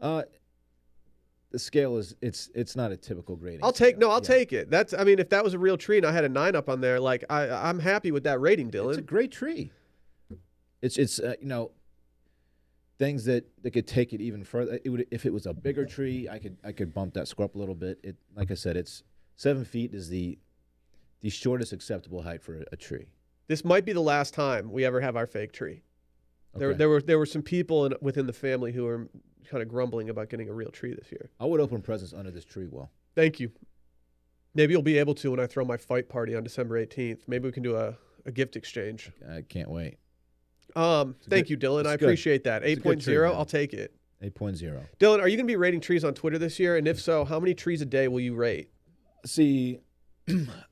The scale is it's not a typical grading. I'll scale. take it. That's I mean, if that was a real tree and I had a 9 up on there, like I'm happy with that rating, Dillon. It's a great tree. It's things that could take it even further. It would, if it was a bigger tree, I could bump that score up a little bit. It, like I said, it's 7 feet is the shortest acceptable height for a tree. This might be the last time we ever have our fake tree. Okay. There were some people within the family who were kind of grumbling about getting a real tree this year. I would open presents under this tree, Will. Thank you. Maybe you'll be able to when I throw my fight party on December 18th. Maybe we can do a gift exchange. I can't wait. Thank you, Dillon. I good. appreciate that. It's a good tree, 8.0, man. I'll take it. 8.0. Dillon, are you going to be rating trees on Twitter this year? And if so, how many trees a day will you rate? See,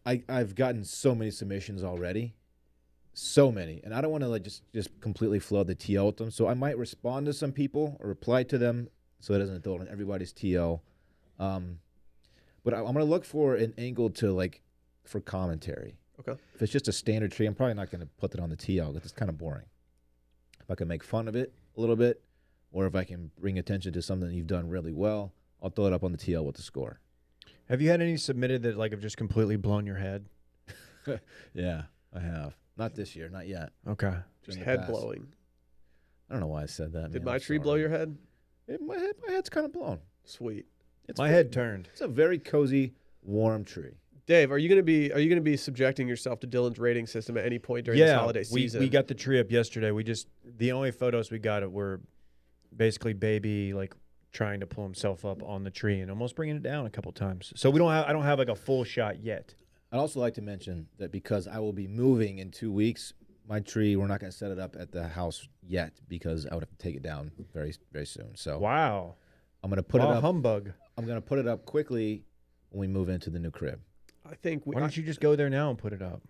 I've gotten so many submissions already. So many. And I don't want to just completely flood the TL with them. So I might respond to some people or reply to them so it doesn't throw in everybody's TL. But I'm going to look for an angle for commentary. Okay. If it's just a standard tree, I'm probably not going to put it on the TL because it's kind of boring. If I can make fun of it a little bit, or if I can bring attention to something you've done really well, I'll throw it up on the TL with the score. Have you had any submitted that have just completely blown your head? Yeah, I have. Not this year, not yet. Okay. Just In the head past. blowing. I don't know why I said that. Did man. my I'm tree sorry. blow your head? My head's kind of blown. Sweet. It's My very- head turned. It's a very cozy, warm tree. Dave, are you going to be subjecting yourself to Dillon's rating system at any point during this holiday season? We got the tree up yesterday. The only photos we got were basically baby trying to pull himself up on the tree and almost bringing it down a couple times. So I don't have a full shot yet. I'd also like to mention that because I will be moving in 2 weeks, my tree, we're not going to set it up at the house yet because I would have to take it down very, very soon. So Wow. I'm going to put it up. Humbug. I'm going to put it up quickly when we move into the new crib I think Why don't you just go there now and put it up?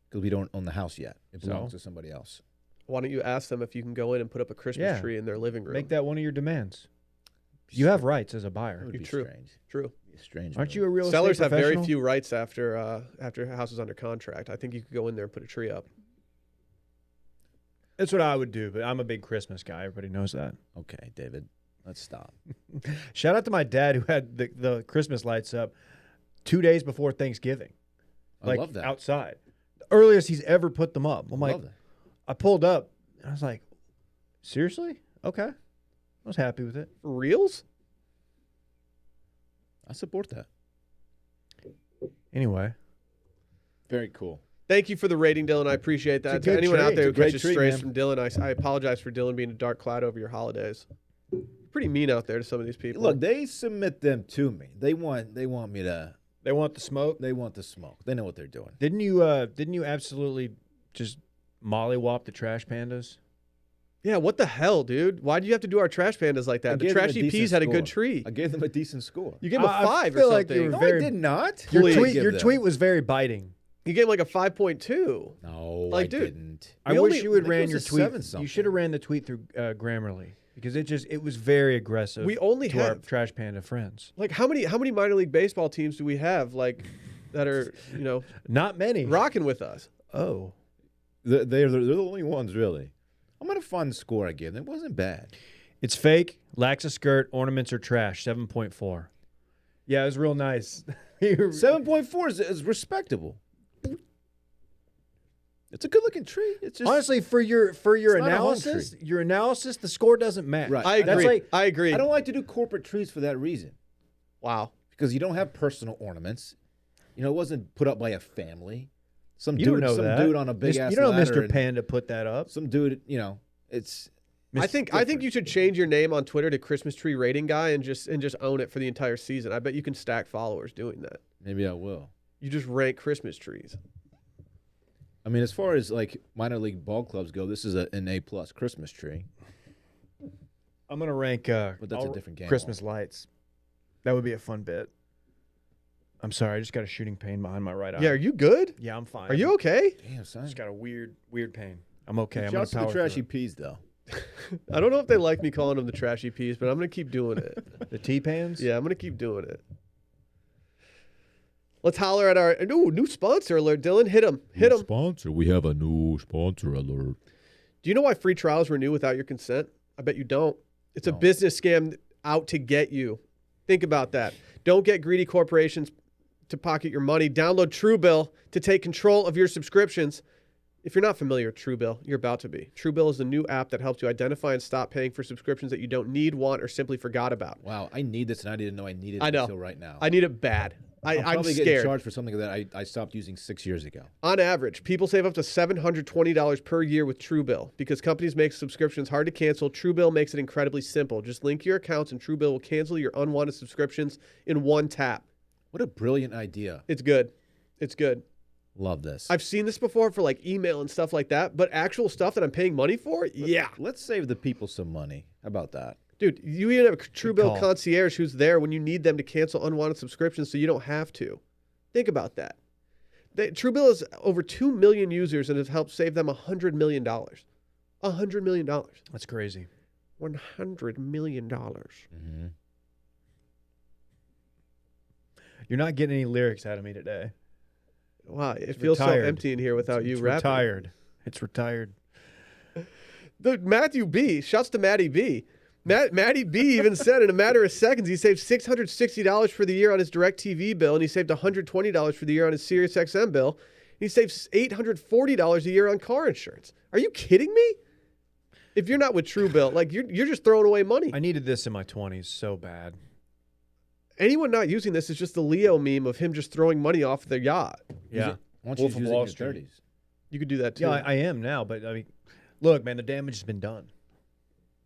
because we don't own the house yet. It belongs So? to somebody else. why don't you ask them if you can go in and put up a Christmas Yeah. tree in their living room? Make that one of your demands. You have rights as a It buyer. would be True. strange. True. It'd be a strange. Aren't move. you a real Sellers estate have very professional? few rights after a house is under contract. I think you could go in there and put a tree up. That's what I would do, but I'm a big Christmas guy. Everybody knows that. Okay, David. Let's stop. Shout out to my dad who had the Christmas lights up 2 days before Thanksgiving. I love that. Outside. The earliest he's ever put them up. I'm I like, love that. I pulled up and I was like, seriously? Okay. I was happy with it. For reals? I support that. Anyway. Very cool. Thank you for the rating, Dillon. I appreciate that. It's a To good anyone out tree. there who It's a great catches tree, strays man. from Dillon, I apologize for Dillon being a dark cloud over your holidays. Pretty mean out there to some of these people. Look, they submit them to me. They want me to. They want the smoke. They want the smoke. They know what they're doing. Didn't you absolutely just mollywop the trash pandas? Yeah, what the hell, dude? Why do you have to do our trash pandas like I that? The gave them a Trashy decent Peas had a good score. tree. I gave them a decent score. You gave him a I 5 or feel like something. you were No, very- I did not. Your Please. tweet, Give your them. tweet was very biting. You gave him like a 5.2. No, Like, I dude, didn't. I We wish only- you would I think it ran was your a tweet. 7-something. You should have ran the tweet through Grammarly because it was very aggressive. We only to our have trash panda friends. like how many minor league baseball teams do we have like that are Not many. rocking with us? Oh, They're the only ones, really. I'm going to find the score I gave them. It wasn't bad. it's fake. Lacks a skirt. Ornaments are trash. 7.4. Yeah, it was real nice. 7.4 is respectable. It's a good-looking tree. It's just Honestly, for your It's not a home analysis, the score doesn't match. Right. I That's agree. like- I agree. I don't like to do corporate trees for that reason Wow. because you don't have personal ornaments. It wasn't put up by a family. Some You don't dude, know some that. dude on a big ass You don't know ladder Mr. Panda put that up. Some dude, it's. I think you should change your name on Twitter to Christmas Tree Rating Guy and just own it for the entire season. I bet you can stack followers doing that. Maybe I will. You just rank Christmas trees. I mean, as far as like minor league ball clubs go, this is an A+ Christmas tree. I'm gonna rank. But that's a different game. Christmas lights. That would be a fun bit. I'm sorry, I just got a shooting pain behind my right eye. Yeah, are you good? Yeah, I'm fine. Are you okay? Damn, son. Just got a weird pain. I'm okay. I'm Shout out to gonna the power trashy through peas, though. I don't know if they like me calling them the trashy peas, but I'm going to keep doing it. it. The T-pans. Yeah, I'm going to keep doing it. Let's holler at our new sponsor alert, Dillon. Hit him. Hit him. Sponsor. We have a new sponsor alert. Do you know why free trials renew without your consent? I bet you don't. It's a No. business scam out to get you. Think about that. Don't get greedy corporations to pocket your money. Download Truebill to take control of your subscriptions. If you're not familiar with Truebill, you're about to be. Truebill is the new app that helps you identify and stop paying for subscriptions that you don't need, want, or simply forgot about. Wow, I need this, and I didn't know I needed it I know. until right now. I need it bad. I'm I'm probably getting scared. charged for something that I stopped using 6 years ago. On average, people save up to $720 per year with Truebill. Because companies make subscriptions hard to cancel, Truebill makes it incredibly simple. Just link your accounts and Truebill will cancel your unwanted subscriptions in one tap. What a brilliant idea. It's good. It's good. Love this. I've seen this before for like email and stuff like that, but actual stuff that I'm paying money for? Yeah. Let's save the people some money. How about that? Dude, you even have a Truebill call. concierge who's there when you need them to cancel unwanted subscriptions so you don't have to. Think about that. Truebill has over 2 million users and has helped save them $100 million. $100 million. That's crazy. $100 million. Mm-hmm. You're not getting any lyrics out of me today. Wow, it It's feels retired. so empty in here without you It's rapping. retired. It's retired. Matthew B. Shouts to Matty B. Matty B even said in a matter of seconds he saved $660 for the year on his DirecTV bill, and he saved $120 for the year on his SiriusXM bill. He saves $840 a year on car insurance. Are you kidding me? If you're not with Truebill, like you're just throwing away money. I needed this in my 20s so bad. Anyone not using this is just the Leo meme of him just throwing money off their yacht. Yeah. Why don't Wolf you of use it Wall in your Street. 30s? You could do that too. Yeah, I am now, but I mean, look, man, the damage has been done.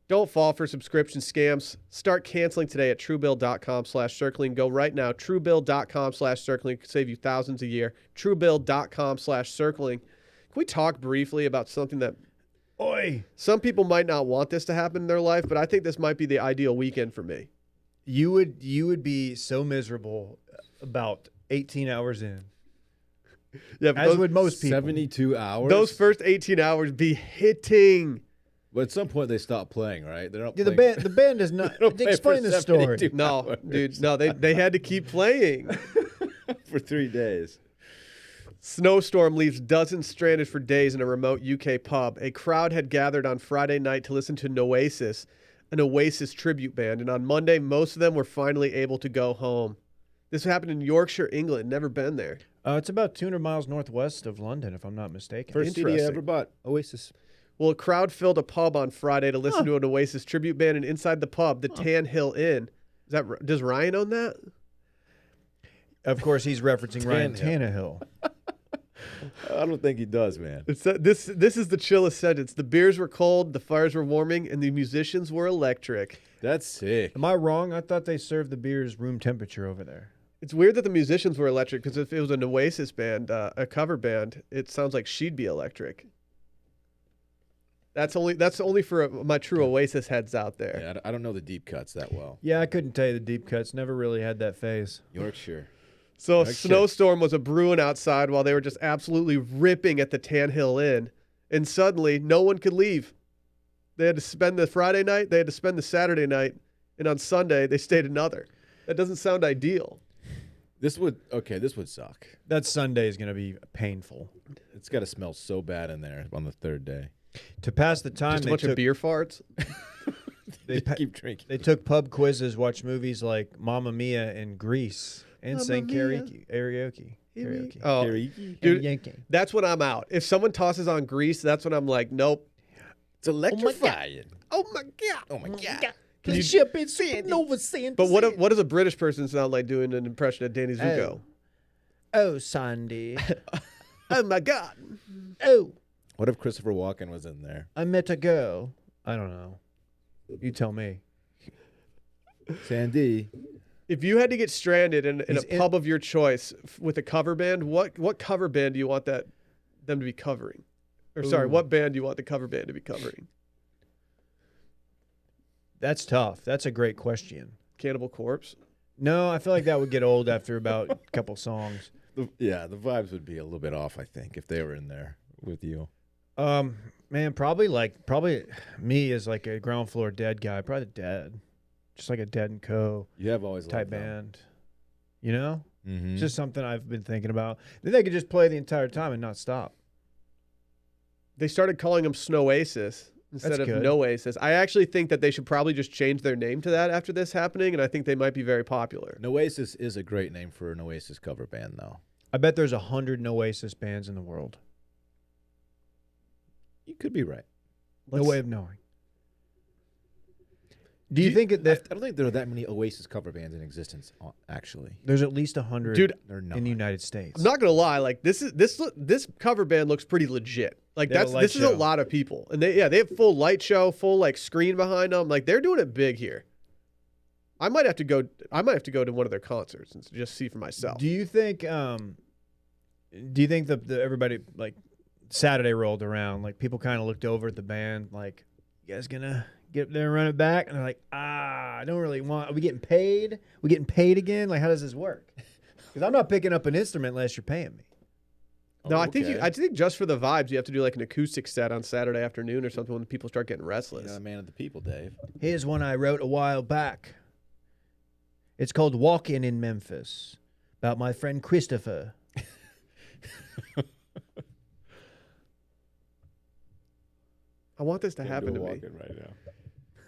Don't fall for subscription scams. Start canceling today at truebill.com/circling. Go right now. Truebill.com/circling could save you thousands a year. Truebill.com/circling. Can we talk briefly about something that Oi! some people might not want this to happen in their life, but I think this might be the ideal weekend for me. You would be so miserable about 18 hours in. Yeah, but As would most people. 72 hours? those first 18 hours be hitting. But at some point they stop playing, right? They're not Yeah, playing. the band is not. don't play Explain for the story. 72 No, hours. dude, no, they had to keep playing. For 3 days. Snowstorm leaves dozens stranded for days in a remote UK pub. A crowd had gathered on Friday night to listen to Noasis, an Oasis tribute band, and on Monday, most of them were finally able to go home. This happened in Yorkshire, England. Never been there. It's about 200 miles northwest of London, if I'm not mistaken. First CD I Interesting. ever bought, Oasis. Well, a crowd filled a pub on Friday to listen to an Oasis tribute band, and inside the pub, the Tan Hill Inn. Does Ryan own that? Of course, he's referencing Ryan Tannehill. I don't think he does, man. This is the chillest sentence. The beers were cold, the fires were warming, and the musicians were electric. That's sick. Am I wrong? I thought they served the beers room temperature over there. It's weird that the musicians were electric because if it was an Oasis band, a cover band, it sounds like she'd be electric. That's only for my true Oasis heads out there. Yeah, I don't know the deep cuts that well. Yeah, I couldn't tell you the deep cuts. Never really had that phase. Yorkshire. So a Like shit. snowstorm was a brewing outside while they were just absolutely ripping at the Tan Hill Inn, and suddenly no one could leave. They had to spend the Friday night, they had to spend the Saturday night, and on Sunday they stayed another. That doesn't sound ideal. This would suck. That Sunday is going to be painful. It's got to smell so bad in there on the third day. To pass the time, Just a bunch of beer farts. they Keep drinking. They took pub quizzes, watched movies like Mamma Mia and Grease, and sang Mamma Mia. karaoke. Oh, Karaoke. dude, Yankee. that's when I'm out. If someone tosses on Grease, that's when I'm like, nope. It's electrifying. Oh my god. Oh my god. Can you- ship in Supernova Sandy. But what does a British person sound like doing an impression of Danny Zuko? Oh, Sandy. Oh my God. Oh, What if Christopher Walken was in there? I met a girl. I don't know. You tell me. Sandy. If you had to get stranded in a He's pub of your choice with a cover band, what cover band do you want them to be covering? Or sorry, Ooh. what band do you want the cover band to be covering? That's tough. That's a great question. Cannibal Corpse? No, I feel like that would get old after about a couple songs. The vibes would be a little bit off, I think, if they were in there with you. Man, probably me as like a ground floor Dead guy. Probably the Dead, just like a Dead and Co. You have always type loved them. band. You know, Mm-hmm. it's just something I've been thinking about. Then they could just play the entire time and not stop. They started calling them Snowasis instead That's of good. Noasis. I actually think that they should probably just change their name to that after this happening, and I think they might be very popular. Oasis is a great name for an Oasis cover band, though. I bet there's 100 Oasis bands in the world. You could be right. No way of knowing. Do you think I that don't think there are that many Oasis cover bands in existence, actually. there's at least 100 Dude, They're not. in the United States? I'm not gonna lie, like this cover band looks pretty legit. Like They have a light this is a show. lot of people, and they have full light show, full like screen behind them. Like they're doing it big here. I might have to go to one of their concerts and just see for myself. Do you think the everybody like Saturday rolled around, like people kind of looked over at the band like, you guys gonna get up there and run it back? And they're like, I don't really want, are we getting paid? We getting paid again? Like, how does this work? Because I'm not picking up an instrument unless you're paying me. No, Oh, I think okay. I think just for the vibes, you have to do like an acoustic set on Saturday afternoon or something when people start getting restless. You're a man of the people, Dave. Here's one I wrote a while back. It's called Walk-In in Memphis, about my friend Christopher. I want this to happen to me. Right now.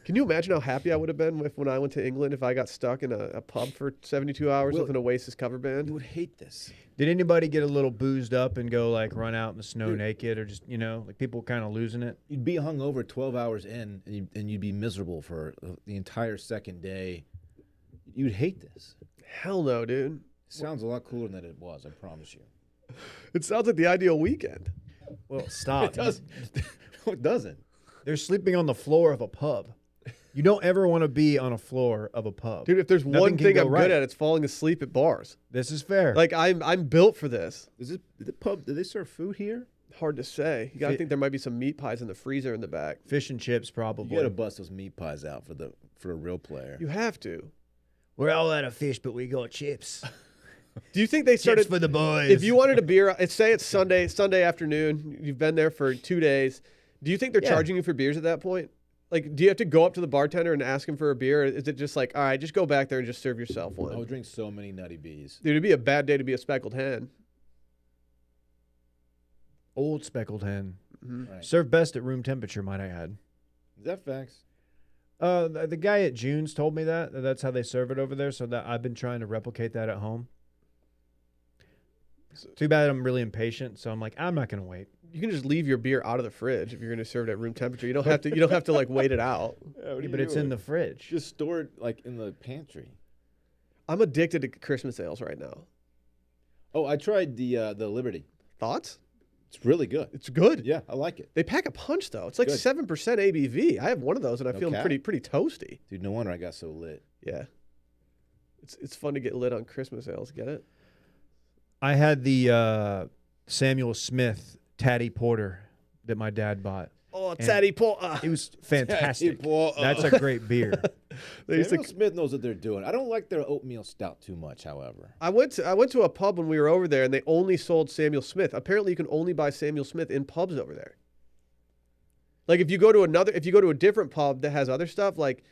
Can you imagine how happy I would have been when I went to England if I got stuck in a pub for 72 hours Well, with an Oasis cover band? You would hate this. Did anybody get a little boozed up and go like run out in the snow naked, or just, you know, like people kind of losing it? You'd be hungover 12 hours in, and you'd be miserable for the entire second day. You'd hate this. Hell no, dude. It sounds a lot cooler than it was, I promise you. It sounds like the ideal weekend. Well, stop. It does. No, it doesn't. They're sleeping on the floor of a pub. You don't ever want to be on a floor of a pub. Dude, if there's Nothing one can thing go I'm right. good at, it's falling asleep at bars. This is fair. Like I'm built for this. Is the pub? Do they serve food here? Hard to say. You gotta Fi- think there might be some meat pies in the freezer in the back. Fish and chips, probably. You gotta bust those meat pies out for a real player. You have to. We're all out of fish, but we got chips. Do you think they started Chips for the boys. if you wanted a beer, say it's Sunday afternoon, you've been there for 2 days. Do you think they're Yeah. charging you for beers at that point? Like, do you have to go up to the bartender and ask him for a beer? Or is it just like, all right, just go back there and just serve yourself one? I would drink so many Nutty Bees. Dude, it'd be a bad day to be a speckled hen. Old speckled hen. Right. Served best at room temperature, might I add. Is that facts? The guy at June's told me that's how they serve it over there, so that I've been trying to replicate that at home. Too bad I'm really impatient, so I'm like, I'm not gonna wait. You can just leave your beer out of the fridge if you're going to serve it at room temperature. You don't have to like wait it out. Yeah, what are you But it's in doing? the fridge. Just store it like in the pantry. I'm addicted to Christmas ales right now. Oh, I tried the Liberty. Thoughts? It's really good. It's good. Yeah, I like it. They pack a punch though. It's like Good. 7% ABV. I have one of those and I No feel cap. pretty toasty. Dude, no wonder I got so lit. Yeah. It's fun to get lit on Christmas ales. Get it? I had the Samuel Smith Tatty Porter that my dad bought. Oh, And Taddy Paul. It was fantastic. Porter. That's a great beer. They used to, Samuel Smith knows what they're doing. I don't like their oatmeal stout too much, however. I went to a pub when we were over there and they only sold Samuel Smith. Apparently, you can only buy Samuel Smith in pubs over there. Like if you go to a different pub that has other stuff, like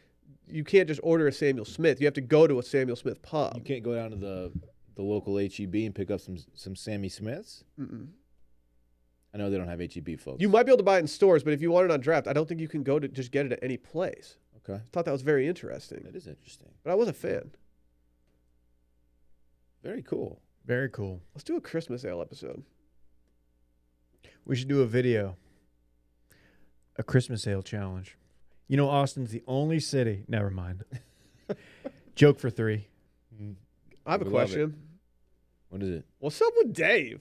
you can't just order a Samuel Smith. You have to go to a Samuel Smith pub. You can't go down to the local HEB and pick up some Sammy Smiths. Mm-mm. I know they don't have HEB, folks. You might be able to buy it in stores, but if you want it on draft, I don't think you can go to just get it at any place. Okay, I thought that was very interesting, that is interesting. but I was a fan. Very cool. Very cool. Let's do a Christmas ale episode. We should do a video. A Christmas ale challenge. You know, Austin's the only city. Never mind. Joke for 3. I have a We love it. question. What is it? What's up with Dave?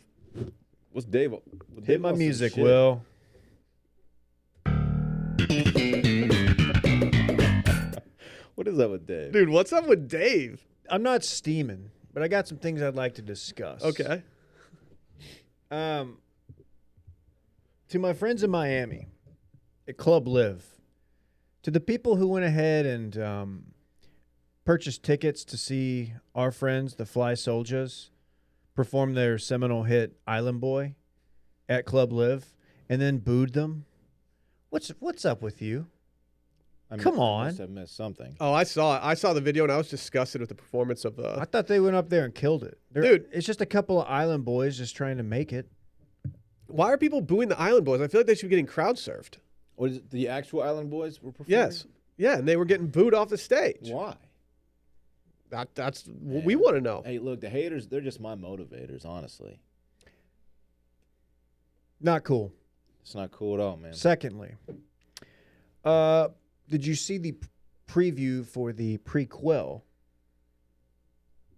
What's Dave? Hit my music, Will. What is up with Dave? Dude, what's up with Dave? I'm not steaming, but I got some things I'd like to discuss. Okay. To my friends in Miami at Club Live, to the people who went ahead and purchased tickets to see our friends, the Fly Soldiers, perform their seminal hit "Island Boy" at Club Live, and then booed them. What's up with you? Come on. I must have missed something. Oh, I saw it. I saw the video and I was disgusted with the performance of I thought they went up there and killed it. Dude. It's just a couple of island boys just trying to make it. Why are people booing the Island Boys? I feel like they should be getting crowd surfed. What is it? The actual Island Boys were performing? Yes. Yeah, and they were getting booed off the stage. Why? That's what we want to know. Hey, look, the haters, they're just my motivators, honestly. Not cool. It's not cool at all, man. Secondly, did you see the preview for the prequel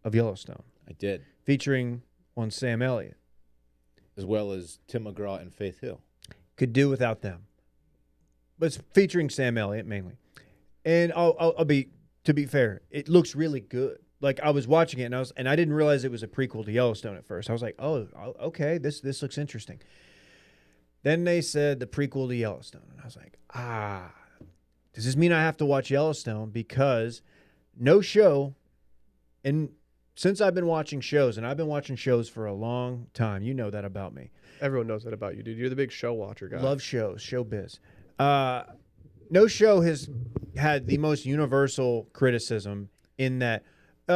of Yellowstone? I did. Featuring on Sam Elliott. As well as Tim McGraw and Faith Hill. Could do without them. But it's featuring Sam Elliott mainly. And I'll be, to be fair, it looks really good. Like I was watching it and I didn't realize it was a prequel to Yellowstone at first. I was like, oh, okay, this looks interesting. Then they said the prequel to Yellowstone. And I was like, does this mean I have to watch Yellowstone? Because no show, and since I've been watching shows, and I've been watching shows for a long time, you know that about me. Everyone knows that about you, dude. You're the big show watcher guy. Love shows, showbiz. No show has had the most universal criticism in that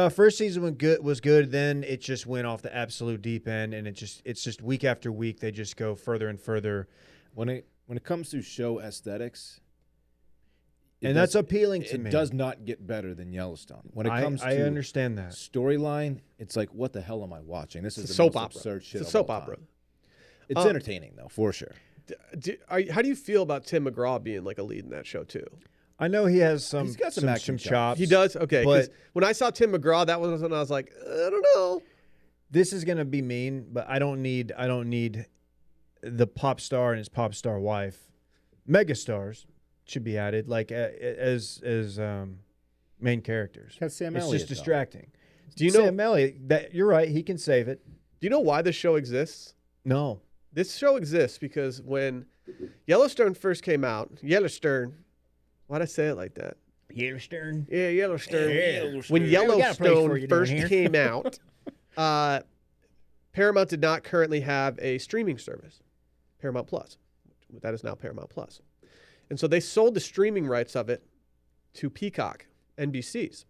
first season was good, then it just went off the absolute deep end, and it's just week after week they just go further and further. When it comes to show aesthetics, and that's appealing to me. It does not get better than Yellowstone. When it comes I to understand that storyline, it's like, what the hell am I watching? This is the soap most opera. absurd shit. It's a soap of all opera. time. It's entertaining though, for sure. How do you feel about Tim McGraw being like a lead in that show too? I know he has He's got some action chops. He does? Okay. But when I saw Tim McGraw, that was when I was like, I don't know. this is gonna be mean, but I don't need the pop star and his pop star wife. Megastars should be added like as main characters. Got Sam It's Elliott, just though. distracting. Do you know? Sam Elliott? That you're right. He can save it. Do you know why this show exists? No. This show exists because when Yellowstone first came out, why'd I say it like that? Yellowstone. Yeah, Yellowstone. Yellowstone. When We got a place for Yellowstone you down first here. came out, Paramount did not currently have a streaming service, Paramount Plus. That is now Paramount Plus. And so they sold the streaming rights of it to Peacock, NBC's.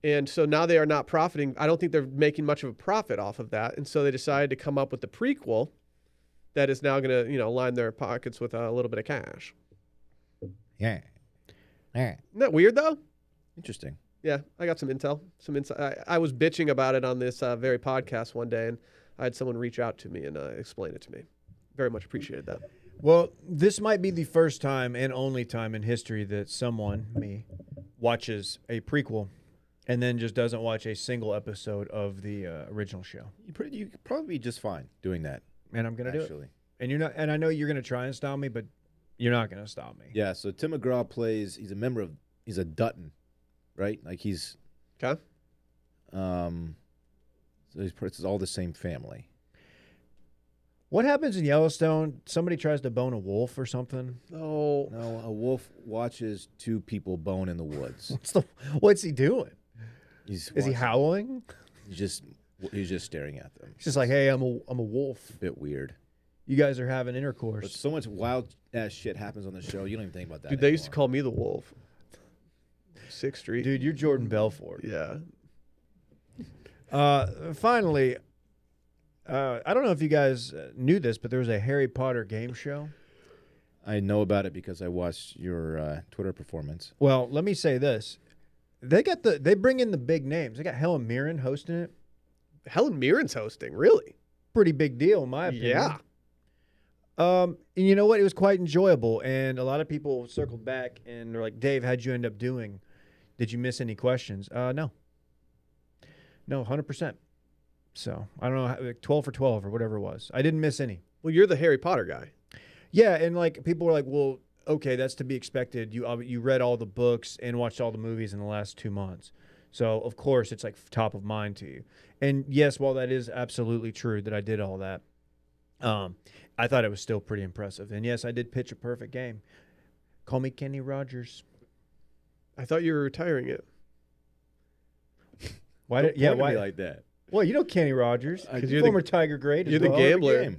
And so now they are not profiting. I don't think they're making much of a profit off of that. And so they decided to come up with the prequel that is now going to, line their pockets with a little bit of cash. Yeah. Isn't that weird, though? Interesting. Yeah, I got some intel. Some insight. I was bitching about it on this very podcast one day, and I had someone reach out to me and explain it to me. Very much appreciated that. Well, this might be the first time and only time in history that someone, me, watches a prequel and then just doesn't watch a single episode of the original show. You could probably be just fine doing that. And I'm gonna do Actually. it. And you're not. And I know you're gonna try and stop me, but you're not gonna stop me. Yeah. So Tim McGraw plays. He's a Dutton, right? Like he's. Okay. So it's all the same family. What happens in Yellowstone? Somebody tries to bone a wolf or something. Oh, No, a wolf watches two people bone in the woods. What's he doing? Is Is he howling? He's just staring at them. He's just like, hey, I'm a wolf. A bit weird. You guys are having But intercourse. so much wild ass shit happens on the show. You don't even think about that. dude, they used to anymore. call me the Wolf. 6th Street. Dude, you're Jordan Belfort. Yeah. Finally, I don't know if you guys knew this, but there was a Harry Potter game show. I know about it because I watched your Twitter performance. Well, let me say this: they bring in the big names. They got Helen Mirren hosting it. Helen Mirren's hosting, really? Pretty big deal, in my opinion. Yeah. And you know what? It was quite enjoyable, and a lot of people circled back and they're like, "Dave, how'd you end up doing? Did you miss any questions?" No, 100%. So I don't know, like 12 for 12 or whatever it was. I didn't miss any. Well, you're the Harry Potter guy. Yeah, and like people were like, well, okay, that's to be expected. You read all the books and watched all the movies in the last 2 months. So, of course, it's like top of mind to you. And yes, while that is absolutely true that I did all that, I thought it was still pretty impressive. And yes, I did pitch a perfect game. Call me Kenny Rogers. I thought you were retiring it. Why Don't did point at why me like that? Well, you know Kenny Rogers, you're former Tiger great. you're as the well. gambler.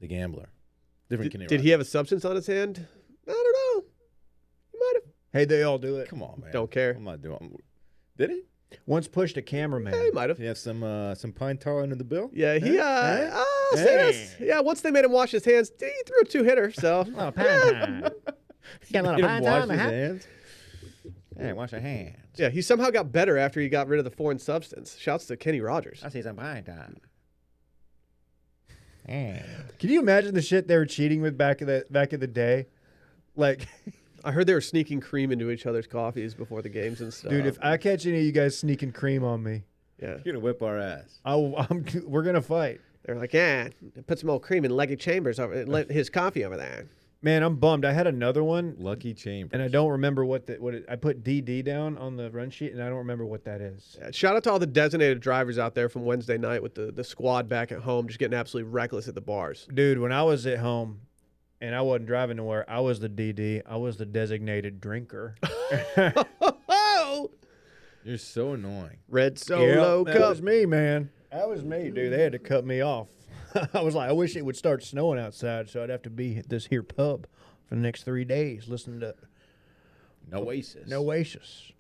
The gambler. Different Kenny Did he have a substance on his hand? I don't know. He might have. Hey, they all do it. Come on, man. Don't care. I'm not doing. Did he? Once pushed a cameraman. Yeah, he might have. Did he have some pine tar under the bill? Yeah, he Hey. yeah, once they made him wash his hands, he threw a 2-hitter, so Oh, pine Got a lot Made of him pine wash time, his huh? hands. Hey, wash your hands. yeah, he somehow got better after he got rid of the foreign substance. Shouts to Kenny Rogers. I see some pine tar. Can you imagine the shit they were cheating with back in the day? Like, I heard they were sneaking cream into each other's coffees before the games and stuff. dude, if I catch any of you guys sneaking cream on me, yeah, You're gonna whip our ass. we're gonna fight. they're like, yeah, put some old cream in Leggy Chambers over let his coffee over there. Man, I'm bummed. I had another one, Lucky Chambers. and I don't remember I put DD down on the run sheet, and I don't remember what that is. Yeah, shout out to all the designated drivers out there from Wednesday night with the squad back at home, just getting absolutely reckless at the bars. Dude, when I was at home and I wasn't driving nowhere, I was the DD. I was the designated drinker. Oh, You're so annoying. Red Solo That Cup. was me, man. That was me, dude. They had to cut me off. I was like, I wish it would start snowing outside, so I'd have to be at this here pub for the next 3 days listening to Oasis. Oasis.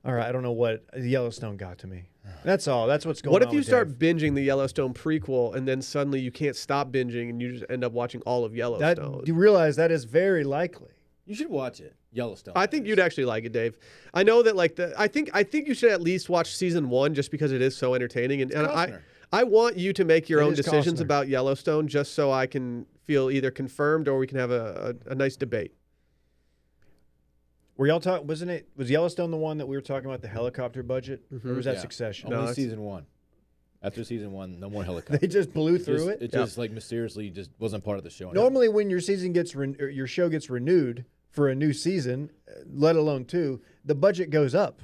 All right, I don't know what Yellowstone got to me. That's all. That's what's going on. What if you with start Dave. binging the Yellowstone prequel and then suddenly you can't stop binging and you just end up watching all of that? Yellowstone? You realize that is very likely. You should watch it. Yellowstone. I think you'd actually like it, Dave. I know that I think you should at least watch season 1 just because it is so entertaining. And Costner. I want you to make your It own is decisions Costner. about Yellowstone just so I can feel either confirmed or we can have a nice debate. Were y'all talking? Was Yellowstone the one that we were talking about the helicopter budget, or was that Yeah. Succession? No, Only it's- season 1. After season 1, no more helicopters. They just blew through it. It just like mysteriously just wasn't part of the show. anymore. Normally, when your season gets or your show gets renewed for a new season, let alone 2, the budget goes up.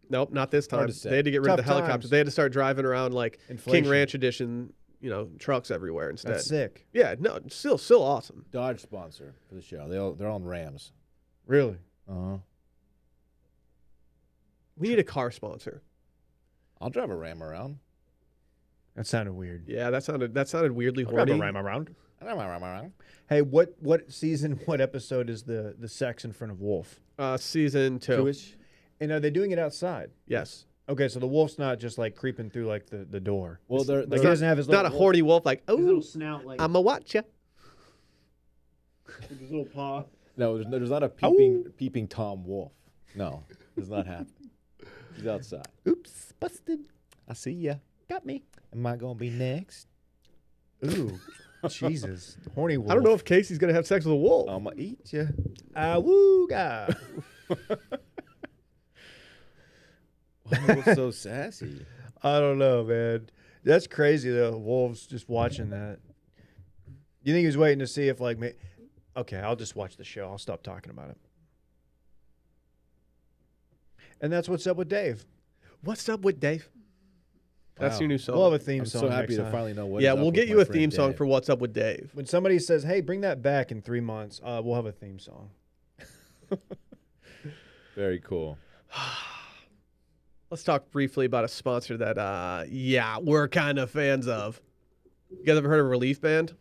Nope, not this Hard time. to say. They had to get rid of the Tough helicopters. times. They had to start driving around like Inflation. King Ranch edition, trucks everywhere instead. That's sick. Yeah, no, still awesome. Dodge sponsor for the show. They're on Rams. Really? Uh-huh. We need a car sponsor. I'll drive a Ram around. That sounded weird. Yeah, that sounded weirdly horny. around. I drive a Ram around. Hey, what season? What episode is the sex in front of Wolf? Season 2. Jewish. And are they doing it outside? Yes. Okay, so the wolf's not just like creeping through like the door. Well, they're Like he doesn't have his It's not a little horny wolf like, his little oh, snout like I'ma watch ya. with his little paw. No, there's not a peeping Tom Wolf. No, does not happen. He's outside. Oops, busted. I see ya. Got me. Am I gonna be next? Ooh, Jesus, horny wolf. I don't know if Casey's gonna have sex with a wolf. I'ma eat ya. Awooga. Why was so sassy? I don't know, man. That's crazy though. Wolves just watching that. You think he was waiting to see if like me? Okay, I'll just watch the show. I'll stop talking about it. And that's what's up with Dave. What's up with Dave? That's Wow. your new song. We'll have a theme I'm song. so happy next to time. finally know what. Yeah, is up we'll with get you my a friend theme song Dave. for What's Up with Dave. When somebody says, "Hey, bring that back in 3 months," we'll have a theme song. Very cool. Let's talk briefly about a sponsor that, we're kind of fans of. You guys ever heard of Relief Band?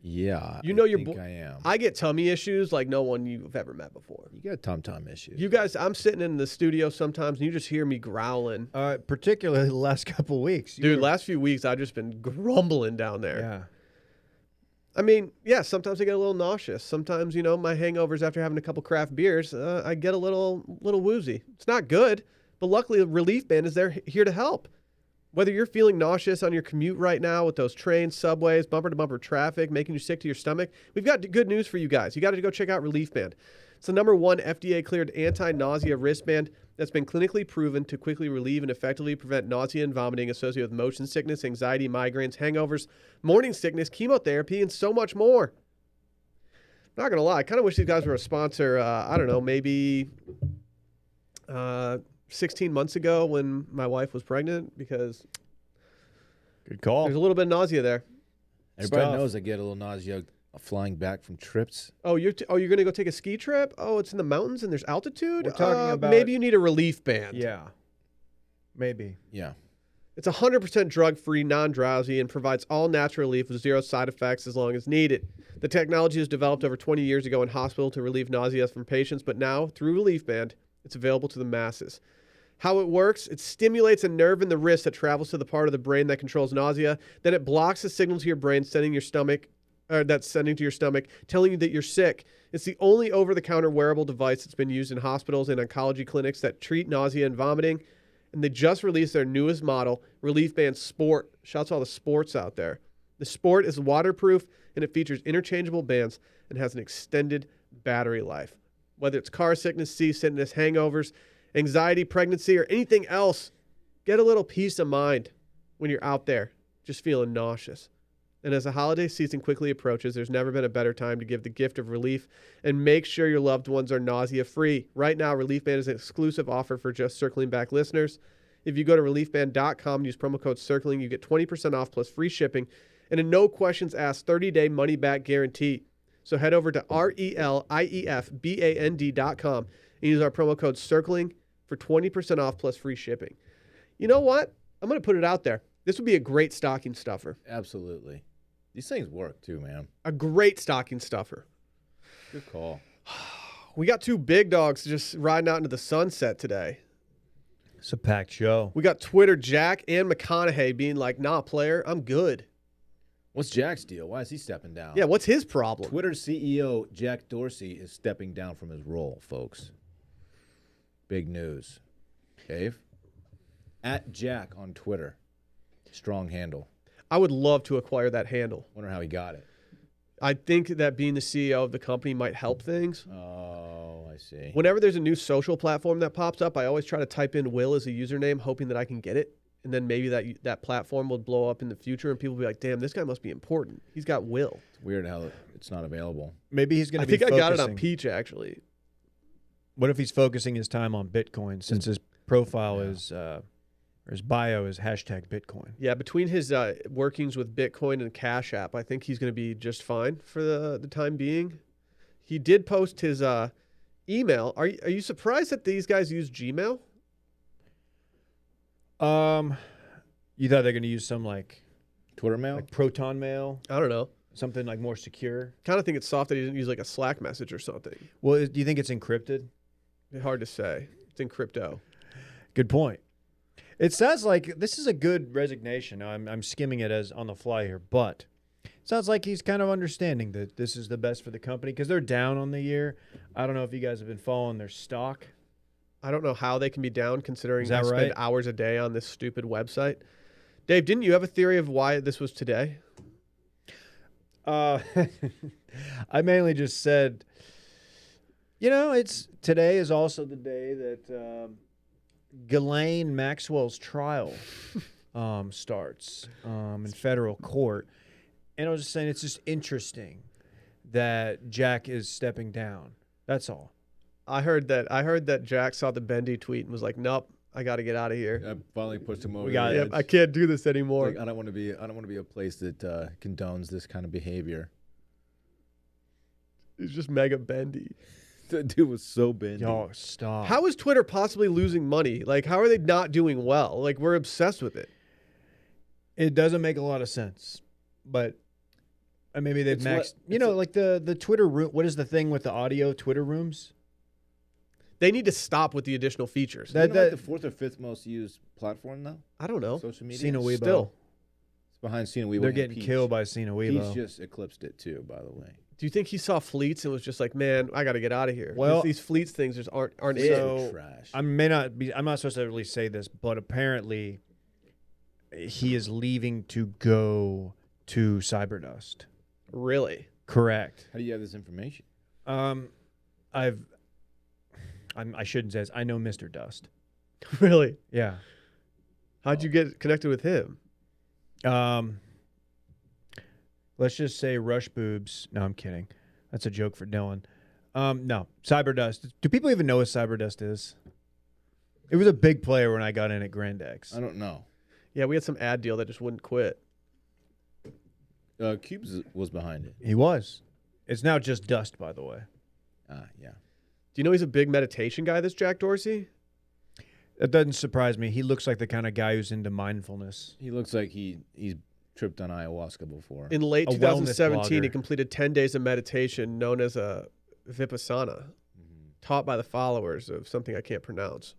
Yeah. You know I your think bo- I am. I get tummy issues like no one you've ever met before. You got tom issues. You guys, I'm sitting in the studio sometimes and you just hear me growling. Particularly the last couple weeks, Dude, last few weeks I've just been grumbling down there. Yeah. I mean, yeah, sometimes I get a little nauseous. Sometimes, my hangovers after having a couple craft beers, I get a little woozy. It's not good, but luckily the Relief Band is here to help. Whether you're feeling nauseous on your commute right now with those trains, subways, bumper-to-bumper traffic, making you sick to your stomach, we've got good news for you guys. You got to go check out Relief Band. It's the #1 FDA-cleared anti-nausea wristband that's been clinically proven to quickly relieve and effectively prevent nausea and vomiting associated with motion sickness, anxiety, migraines, hangovers, morning sickness, chemotherapy, and so much more. Not going to lie, I kind of wish these guys were a sponsor, I don't know, maybe 16 months ago when my wife was pregnant, because Good call. there's a little bit of nausea there. Everybody knows I get a little nausea flying back from trips. Oh, you're going to go take a ski trip? Oh, it's in the mountains and there's altitude? We're talking about- maybe you need a relief band. Yeah. Maybe. Yeah. It's 100% drug-free, non-drowsy, and provides all-natural relief with 0 side effects as long as needed. The technology was developed over 20 years ago in hospital to relieve nausea from patients, but now, through Relief Band, it's available to the masses. How it works, it stimulates a nerve in the wrist that travels to the part of the brain that controls nausea. Then it blocks the signal to your brain, sending to your stomach, telling you that you're sick. It's the only over-the-counter wearable device that's been used in hospitals and oncology clinics that treat nausea and vomiting. And they just released their newest model, Relief Band Sport. Shouts to all the sports out there. The Sport is waterproof, and it features interchangeable bands and has an extended battery life. Whether it's car sickness, seasickness, hangovers, anxiety, pregnancy, or anything else, get a little peace of mind when you're out there just feeling nauseous. And as the holiday season quickly approaches, there's never been a better time to give the gift of relief and make sure your loved ones are nausea-free. Right now, Relief Band is an exclusive offer for just Circling Back listeners. If you go to reliefband.com and use promo code CIRCLING, you get 20% off plus free shipping and a no-questions-asked 30-day money-back guarantee. So head over to reliefband.com and use our promo code CIRCLING for 20% off plus free shipping. You know what? I'm going to put it out there. This would be a great stocking stuffer. Absolutely. These things work too, man. A great stocking stuffer. Good call. We got 2 big dogs just riding out into the sunset today. It's a packed show. We got Twitter Jack and McConaughey being like, nah, player, I'm good. What's Jack's deal? Why is he stepping down? Yeah, what's his problem? Twitter CEO Jack Dorsey is stepping down from his role, folks. Big news. Dave? At Jack on Twitter. Strong handle. I would love to acquire that handle. Wonder how he got it. I think that being the CEO of the company might help things. Oh, I see. Whenever there's a new social platform that pops up, I always try to type in Will as a username, hoping that I can get it. And then maybe that platform will blow up in the future and people will be like, damn, this guy must be important. He's got Will. It's weird how it's not available. Maybe he's going I to be think I got it on focusing- Peach, actually. What if he's focusing his time on Bitcoin since his profile is, or his bio is hashtag Bitcoin? Yeah, between his workings with Bitcoin and Cash App, I think he's going to be just fine for the time being. He did post his email. Are you surprised that these guys use Gmail? You thought they're going to use some like Twitter mail? Proton Mail, I don't know. something like more secure? Kind of think it's soft that he didn't use like a Slack message or something. Well, do you think it's encrypted? Hard to say. It's in crypto. Good point. It sounds like this is a good resignation. I'm skimming it as on the fly here, but it sounds like he's kind of understanding that this is the best for the company because they're down on the year. I don't know if you guys have been following their stock. I don't know how they can be down considering Is they that spend right? hours a day on this stupid website. Dave, didn't you have a theory of why this was today? I mainly just said, today is also the day that Ghislaine Maxwell's trial starts in federal court. And I was just saying it's just interesting that Jack is stepping down. That's all. I heard that Jack saw the Bendy tweet and was like, "Nope, I got to get out of here. I finally pushed him over. We got the it. edge. I can't do this anymore." Like, I don't want to be a place that condones this kind of behavior. He's just mega Bendy. The dude was so bendy. Y'all, stop. How is Twitter possibly losing money? Like, how are they not doing well? Like, we're obsessed with it. It doesn't make a lot of sense, but maybe they've It's maxed. what- Like the Twitter room. What is the thing with the audio Twitter rooms? They need to stop with the additional features. Isn't it like the 4th or 5th most used platform now? I don't know. Social media. Cena Weibo. Still, It's behind Cena Weibo. They're and getting Peach. killed by Cena Peach Weibo. just eclipsed it too, by the way. do you think he saw fleets and was just like, "Man, I got to get out of here"? Well- these fleets things just aren't So- it. Trash. I'm not supposed to really say this, but apparently he is leaving to go to Cyberdust. Really? Correct. How do you have this information? I shouldn't say this. I know Mr. Dust. Really? Yeah. How'd you get connected with him? Let's just say Rush Boobs. No, I'm kidding. That's a joke for Dillon. No, Cyberdust. Do people even know what Cyberdust is? It was a big player when I got in at Grand X. I don't know. Yeah, we had some ad deal that just wouldn't quit. Cubes was behind it. He was. It's now just Dust, by the way. Yeah. Do you know he's a big meditation guy, this Jack Dorsey? That doesn't surprise me. He looks like the kind of guy who's into mindfulness. He looks like he's tripped on ayahuasca before. In late A 2017, he wellness blogger. completed 10 days of meditation known as a Vipassana, taught by the followers of something I can't pronounce.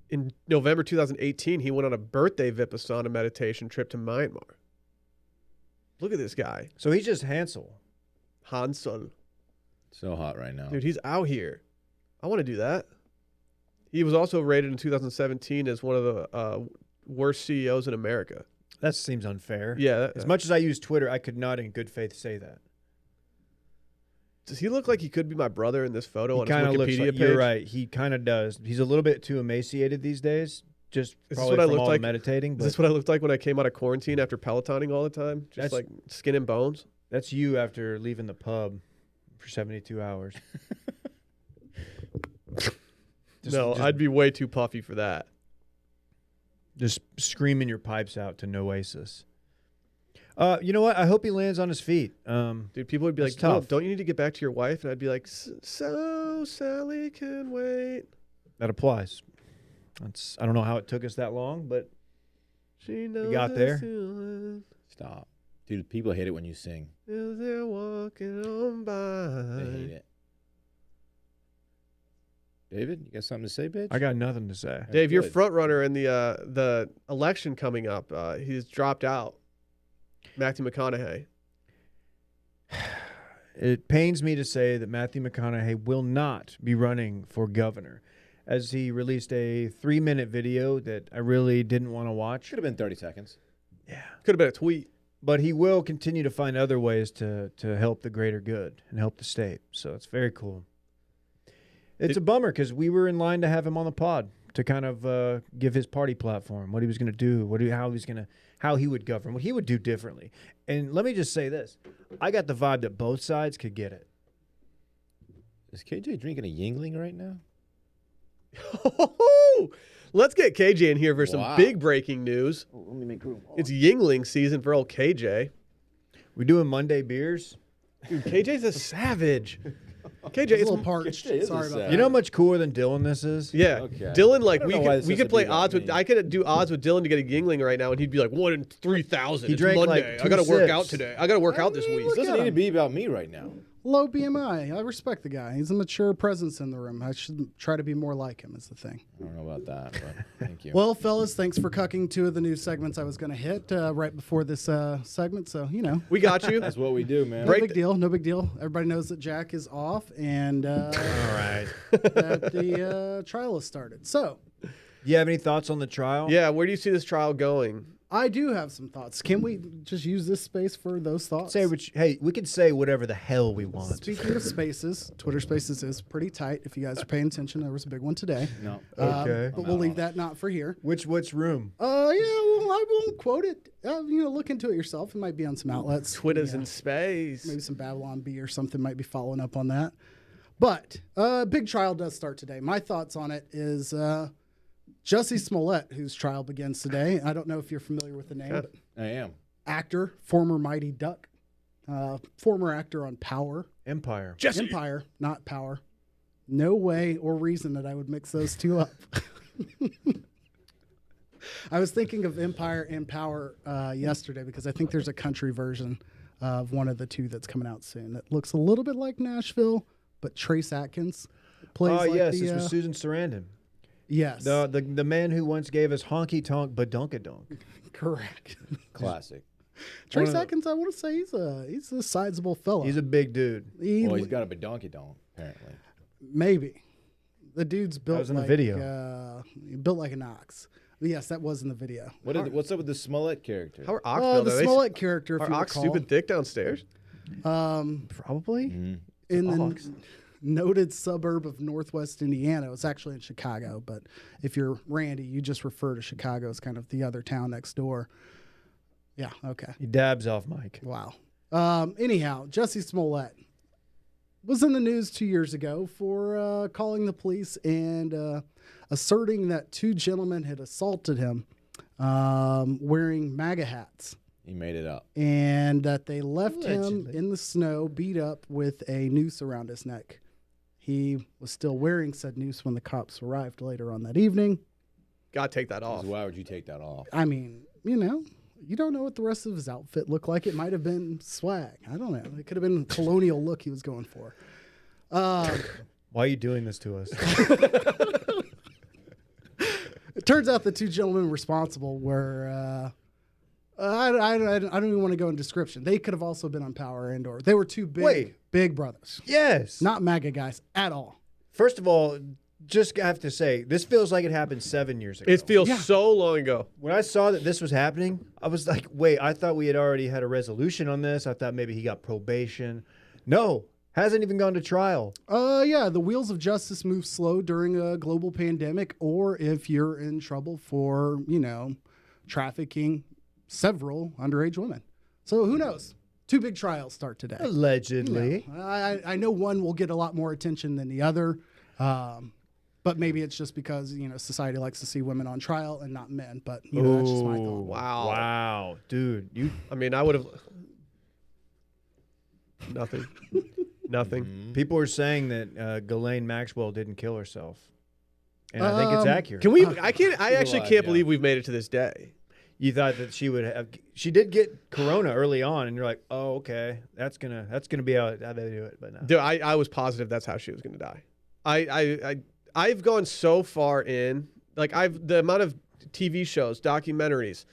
In November 2018, he went on a birthday Vipassana meditation trip to Myanmar. Look at this guy. So he's just Hansel. Hansel. So hot right now. Dude, he's out here. I want to do that. He was also rated in 2017 as one of the worst CEOs in America. That seems unfair. Yeah. As much as I use Twitter, I could not in good faith say that. Does he look like he could be my brother in this photo He on his kind of looks Wikipedia like, page? you're right. He kind of does. He's a little bit too emaciated these days. Just Is this probably what I from looked all the like? meditating. Is But this what I looked like when I came out of quarantine after pelotoning all the time? Just That's- like skin and bones? that's you after leaving the pub for 72 hours. No, I'd be way too puffy for that. Just screaming your pipes out to Noasis. You know what? I hope he lands on his feet. Dude, people would be That's like, "Well, tough. don't you need to get back to your wife?" And I'd be like, "So Sally can wait. That applies. I don't know how it took us that long, but She knows got it's there. soon Stop. Dude, people hate it when you sing. as they're walking on by." They hate it. David, you got something to say, bitch? I got nothing to say. Dave, you're Good. front runner in the election coming up. He's dropped out. Matthew McConaughey. It pains me to say that Matthew McConaughey will not be running for governor, as he released a 3-minute video that I really didn't want to watch. Should have been 30 seconds. Yeah. Could have been a tweet. But he will continue to find other ways to help the greater good and help the state. So it's very cool. It's a bummer because we were in line to have him on the pod to kind of give his party platform, what he was going to do, how he would govern, what he would do differently. And let me just say this. I got the vibe that both sides could get it. Is KJ drinking a Yingling right now? Let's get KJ in here for some Wow. big breaking news. Let me make room. It's Yingling season for old KJ. We doing Monday beers? Dude, KJ's a savage. KJ, It's a it's little parched. It is Sorry a about sad. that. You know how much cooler than Dylan this is? yeah. Okay. Dylan, like I don't we know why could this we has could to play be about odds with. me. I could do odds with Dylan to get a Yingling right now, and he'd be like 1 in 3,000. He It's drank, like, Monday. 2 I got to work sips. out today. I got to work out this week. It doesn't at need to him. be about me right now. Low BMI. I respect the guy. He's a mature presence in the room. I should try to be more like him is the thing. I don't know about that, but thank you. Well, fellas, thanks for cucking 2 of the new segments I was going to hit right before this segment. So, you know, We got you. That's what we do, man. no Break big deal. No big deal. Everybody knows that Jack is off and All right. that the trial has started. So, Do you have any thoughts on the trial? Yeah, where do you see this trial going? I do have some thoughts. Can we just use this space for those thoughts? Hey, we can say whatever the hell we want. Speaking of spaces, Twitter Spaces is pretty tight. If you guys are paying attention, there was a big one today. No. Okay. But we'll leave that not for here. Which room? Yeah, well, I won't quote it. Look into it yourself. It might be on some outlets. Twitter's Yeah. in space. Maybe some Babylon Bee or something might be following up on that. But big trial does start today. My thoughts on it is Jussie Smollett, whose trial begins today. I don't know if you're familiar with the name, but I am. actor, former Mighty Duck, former actor on Power. Empire. Jesse. Empire, not Power. No way or reason that I would mix those two up. I was thinking of Empire and Power yesterday because I think there's a country version of one of the two that's coming out soon that looks a little bit like Nashville, but Trace Atkins plays Oh, like yes. the, It's with Susan Sarandon. yes, The man who once gave us honky tonk badunkadunk. correct. Classic. Trace of the- Atkins, I want to say he's a sizable fella. He's a big dude. Well, he's got a badonkey donk, apparently. Maybe. The dude's built was in the like video. built like an ox. Yes, that was in the video. What's up with the Smollett character? How are Ox Oh, built? the Are they- Smollett character, if Are you Ox recall, stupid thick downstairs? Probably. Mm-hmm. in the Ox. noted suburb of Northwest Indiana. It's actually in Chicago, but if you're Randy, you just refer to Chicago as kind of the other town next door. Yeah, okay. He dabs off Mike. Wow. Anyhow, Jussie Smollett was in the news 2 years ago for calling the police and asserting that two gentlemen had assaulted him wearing MAGA hats. He made it up. And that they left him Allegedly. in the snow, beat up with a noose around his neck. He was still wearing said noose when the cops arrived later on that evening. Gotta take that off. Why would you take that off? I mean, you don't know what the rest of his outfit looked like. It might have been swag. I don't know. It could have been a colonial look he was going for. Why are you doing this to us? It turns out the two gentlemen responsible were. I don't even want to go in description. They could have also been on Power and/or they were two big brothers, Yes. not MAGA guys at all. First of all, just have to say, this feels like it happened 7 years ago. It feels Yeah. so long ago. When I saw that this was happening, I was like, wait, I thought we had already had a resolution on this. I thought maybe he got probation. No, hasn't even gone to trial. Yeah, the wheels of justice move slow during a global pandemic, or if you're in trouble for, trafficking several underage women. So who knows? Two big trials start today. Allegedly. I know one will get a lot more attention than the other, but maybe it's just because society likes to see women on trial and not men. But that's just my thought. Wow. Wow. Dude, you I mean, I would have. Nothing. Nothing. people are saying that Ghislaine Maxwell didn't kill herself. And I think it's accurate. Can we? I can't. I actually alive, can't yeah. believe we've made it to this day. You thought that she would have. She did get corona early on, and you're like, "Oh, okay, that's gonna be how they do it." But no, Dude, I was positive that's how she was going to die. I've gone so far in, like the amount of TV shows, documentaries,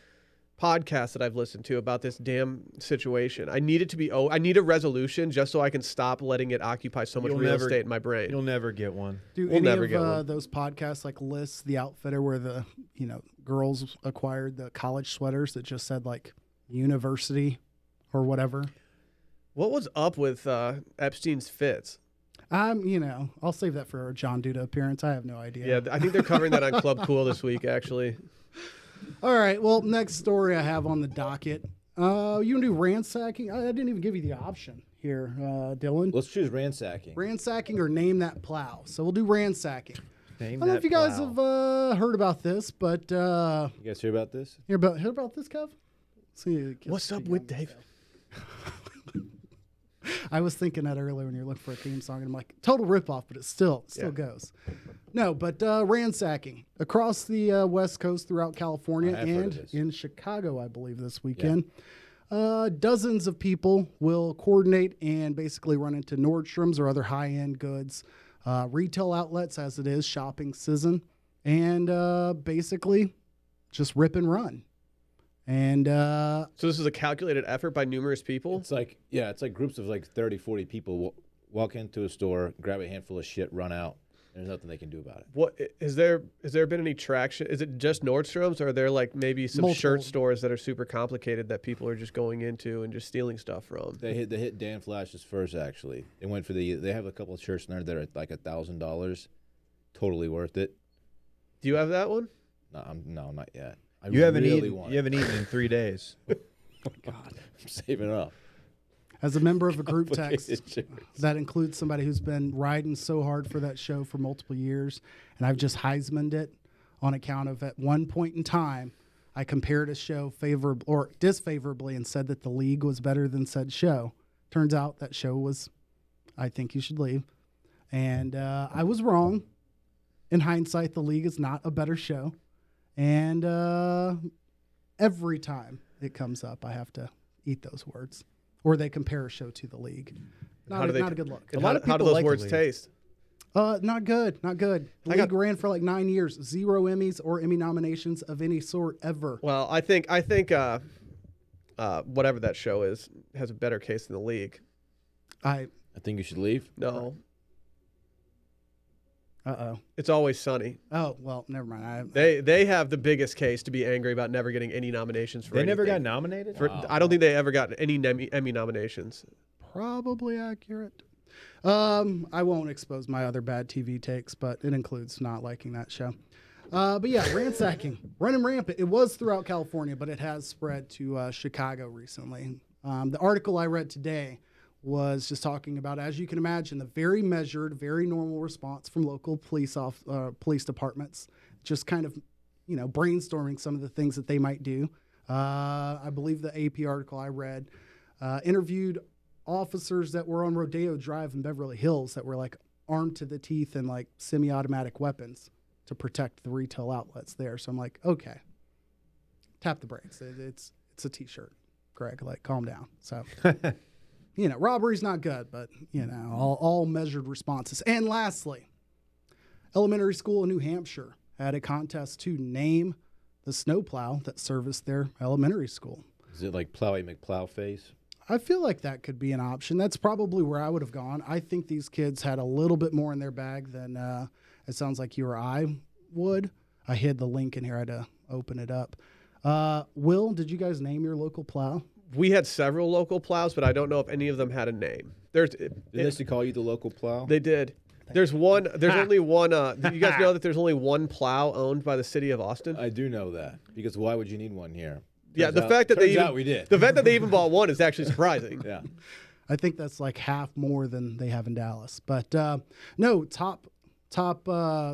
podcasts that I've listened to about this damn situation. I need it to be. I need a resolution just so I can stop letting it occupy so much You'll real never- estate in my brain. you'll never get one. Do We'll any never of get one. those podcasts like lists the outfitter where the girls acquired the college sweaters that just said like university or whatever? What was up with Epstein's fits? I'll save that for a John Duda appearance. I have no idea. Yeah, I think they're covering that on Club Cool this week, actually. All right. Well, next story I have on the docket. You can do ransacking. I didn't even give you the option here, Dylan. Let's choose ransacking. Ransacking or name that plow. So we'll do ransacking. Name I don't know that if you guys plow. have heard about this, but You guys hear about this? hear about this, Kev? See, What's up with Dave? I was thinking that earlier when you were looking for a theme song, and I'm like, total ripoff, but it still Yeah. goes. No, but ransacking across the West Coast throughout California I have heard of and this. in Chicago, I believe, this weekend. Dozens of people will coordinate and basically run into Nordstrom's or other high-end goods, retail outlets as it is shopping season, and basically just rip and run. And So this is a calculated effort by numerous people. It's like groups of like 30, 40 people walk into a store, grab a handful of shit, run out. There's nothing they can do about it. What has there been any traction? Is it just Nordstrom's, or are there like maybe some Multiple. shirt stores that are super complicated that people are just going into and just stealing stuff from? They hit Dan Flash's first actually. They have a couple of shirts in there that are like $1,000, totally worth it. Do you have that one? No, not yet. I You haven't really eaten. want You it. haven't eaten in 3 days. I'm saving up. as a member of a group text Complicated shirts. that includes somebody who's been riding so hard for that show for multiple years, and I've just Heismaned it on account of at one point in time, I compared a show favorably or disfavorably and said that the league was better than said show. Turns out that show was, I think you should leave. And I was wrong. In hindsight, the league is not a better show. And every time it comes up, I have to eat those words. Or they compare a show to the league. Not a good look. And lot how, of how do people those like the words league. taste? Not good. Not good. The I league got- ran for like 9 years. 0 Emmys or Emmy nominations of any sort ever. Well, I think whatever that show is has a better case than the league. I I think you should leave. No, Uh-oh. It's Always Sunny. Oh, well, never mind. They have the biggest case to be angry about never getting any nominations for They never got anything. nominated? I don't think they ever got any Emmy nominations. Probably accurate. I won't expose my other bad TV takes, but it includes not liking that show. But yeah, ransacking, running rampant. It was throughout California, but it has spread to Chicago recently. The article I read today was just talking about, as you can imagine, the very measured, very normal response from local police departments, just kind of, brainstorming some of the things that they might do. I believe the AP article I read interviewed officers that were on Rodeo Drive in Beverly Hills that were like armed to the teeth and like semi-automatic weapons to protect the retail outlets there. So I'm like, okay, tap the brakes. It's a T-shirt, Greg. Like, calm down. So. Robbery's not good, but, all measured responses. And lastly, elementary school in New Hampshire had a contest to name the snowplow that serviced their elementary school. Is it like Plowy McPlowface? I feel like that could be an option. That's probably where I would have gone. I think these kids had a little bit more in their bag than it sounds like you or I would. I hid the link in here. I had to open it up. Will, did you guys name your local plow? We had several local plows, but I don't know if any of them had a name. Did they call you the local plow? They did. There's only one. You guys know that there's only one plow owned by the city of Austin? I do know that, because why would you need one here? Yeah, The fact that they even bought one is actually surprising. Yeah. I think that's like half more than they have in Dallas. But no, top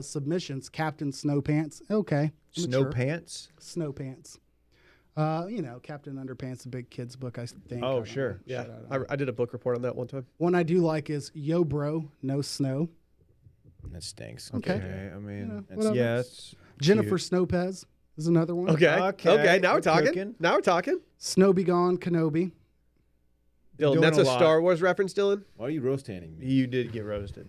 submissions, Captain Snow Pants. Okay. Snow mature. Pants? Snow Pants. Captain Underpants, a big kid's book, I think. Oh, sure. Yeah, I did a book report on that one time. One I do like is Yo Bro, No Snow. That stinks. Okay. I mean, whatever. yes. Jennifer Snopez is another one. Okay. Now we're talking. cooking. Now we're talking. Snow Be Gone, Kenobi. Dylan, Doing that's a a lot. Star Wars reference, Dylan? Why are you roasting me? You did get roasted.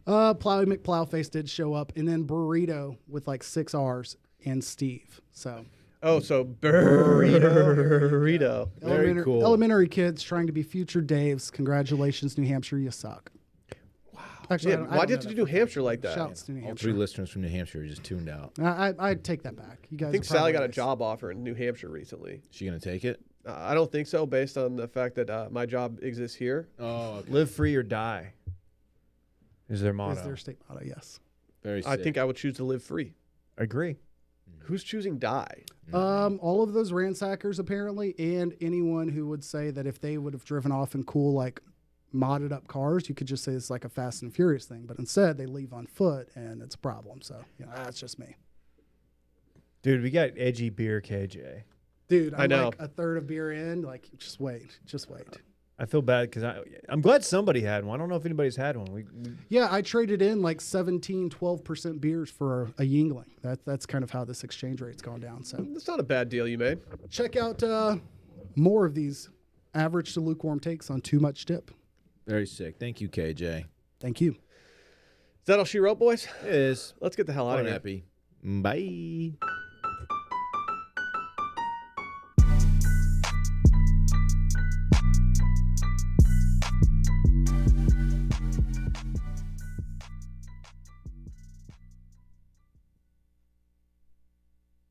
Plowy McPlowface did show up, and then Burrito with like 6 R's and Steve. So Oh, so burrito. Very cool. Elementary kids trying to be future Daves. Congratulations, New Hampshire, you suck. Wow. Actually, Yeah, why did you do New Hampshire like that? Shouts to New All Hampshire. 3 listeners from New Hampshire just tuned out. I take that back. You guys. I think are Sally got probably a job offer in New Hampshire recently. She gonna take it? I don't think so, based on the fact that my job exists here. Oh, okay. Live free or die is their motto. Is their state motto? Yes. Very sick. I think I would choose to live free. Agree. Who's choosing die? All of those ransackers apparently, and anyone who would say that if they would have driven off in cool, like modded up cars, you could just say it's like a Fast and Furious thing. But instead, they leave on foot, and it's a problem. So that's just me. Dude, we got edgy beer KJ. Dude, I'm I know. like a third of beer in. Like, just wait. I feel bad because I'm glad somebody had one. I don't know if anybody's had one. We Yeah, I traded in like 17, 12% beers for a Yingling. That's kind of how this exchange rate's gone down. So That's not a bad deal you made. check out more of these average to lukewarm takes on Too Much Dip. Very sick. Thank you, KJ. Thank you. Is that all she wrote, boys? It is. Let's get the hell out Fun of here. happy. Bye.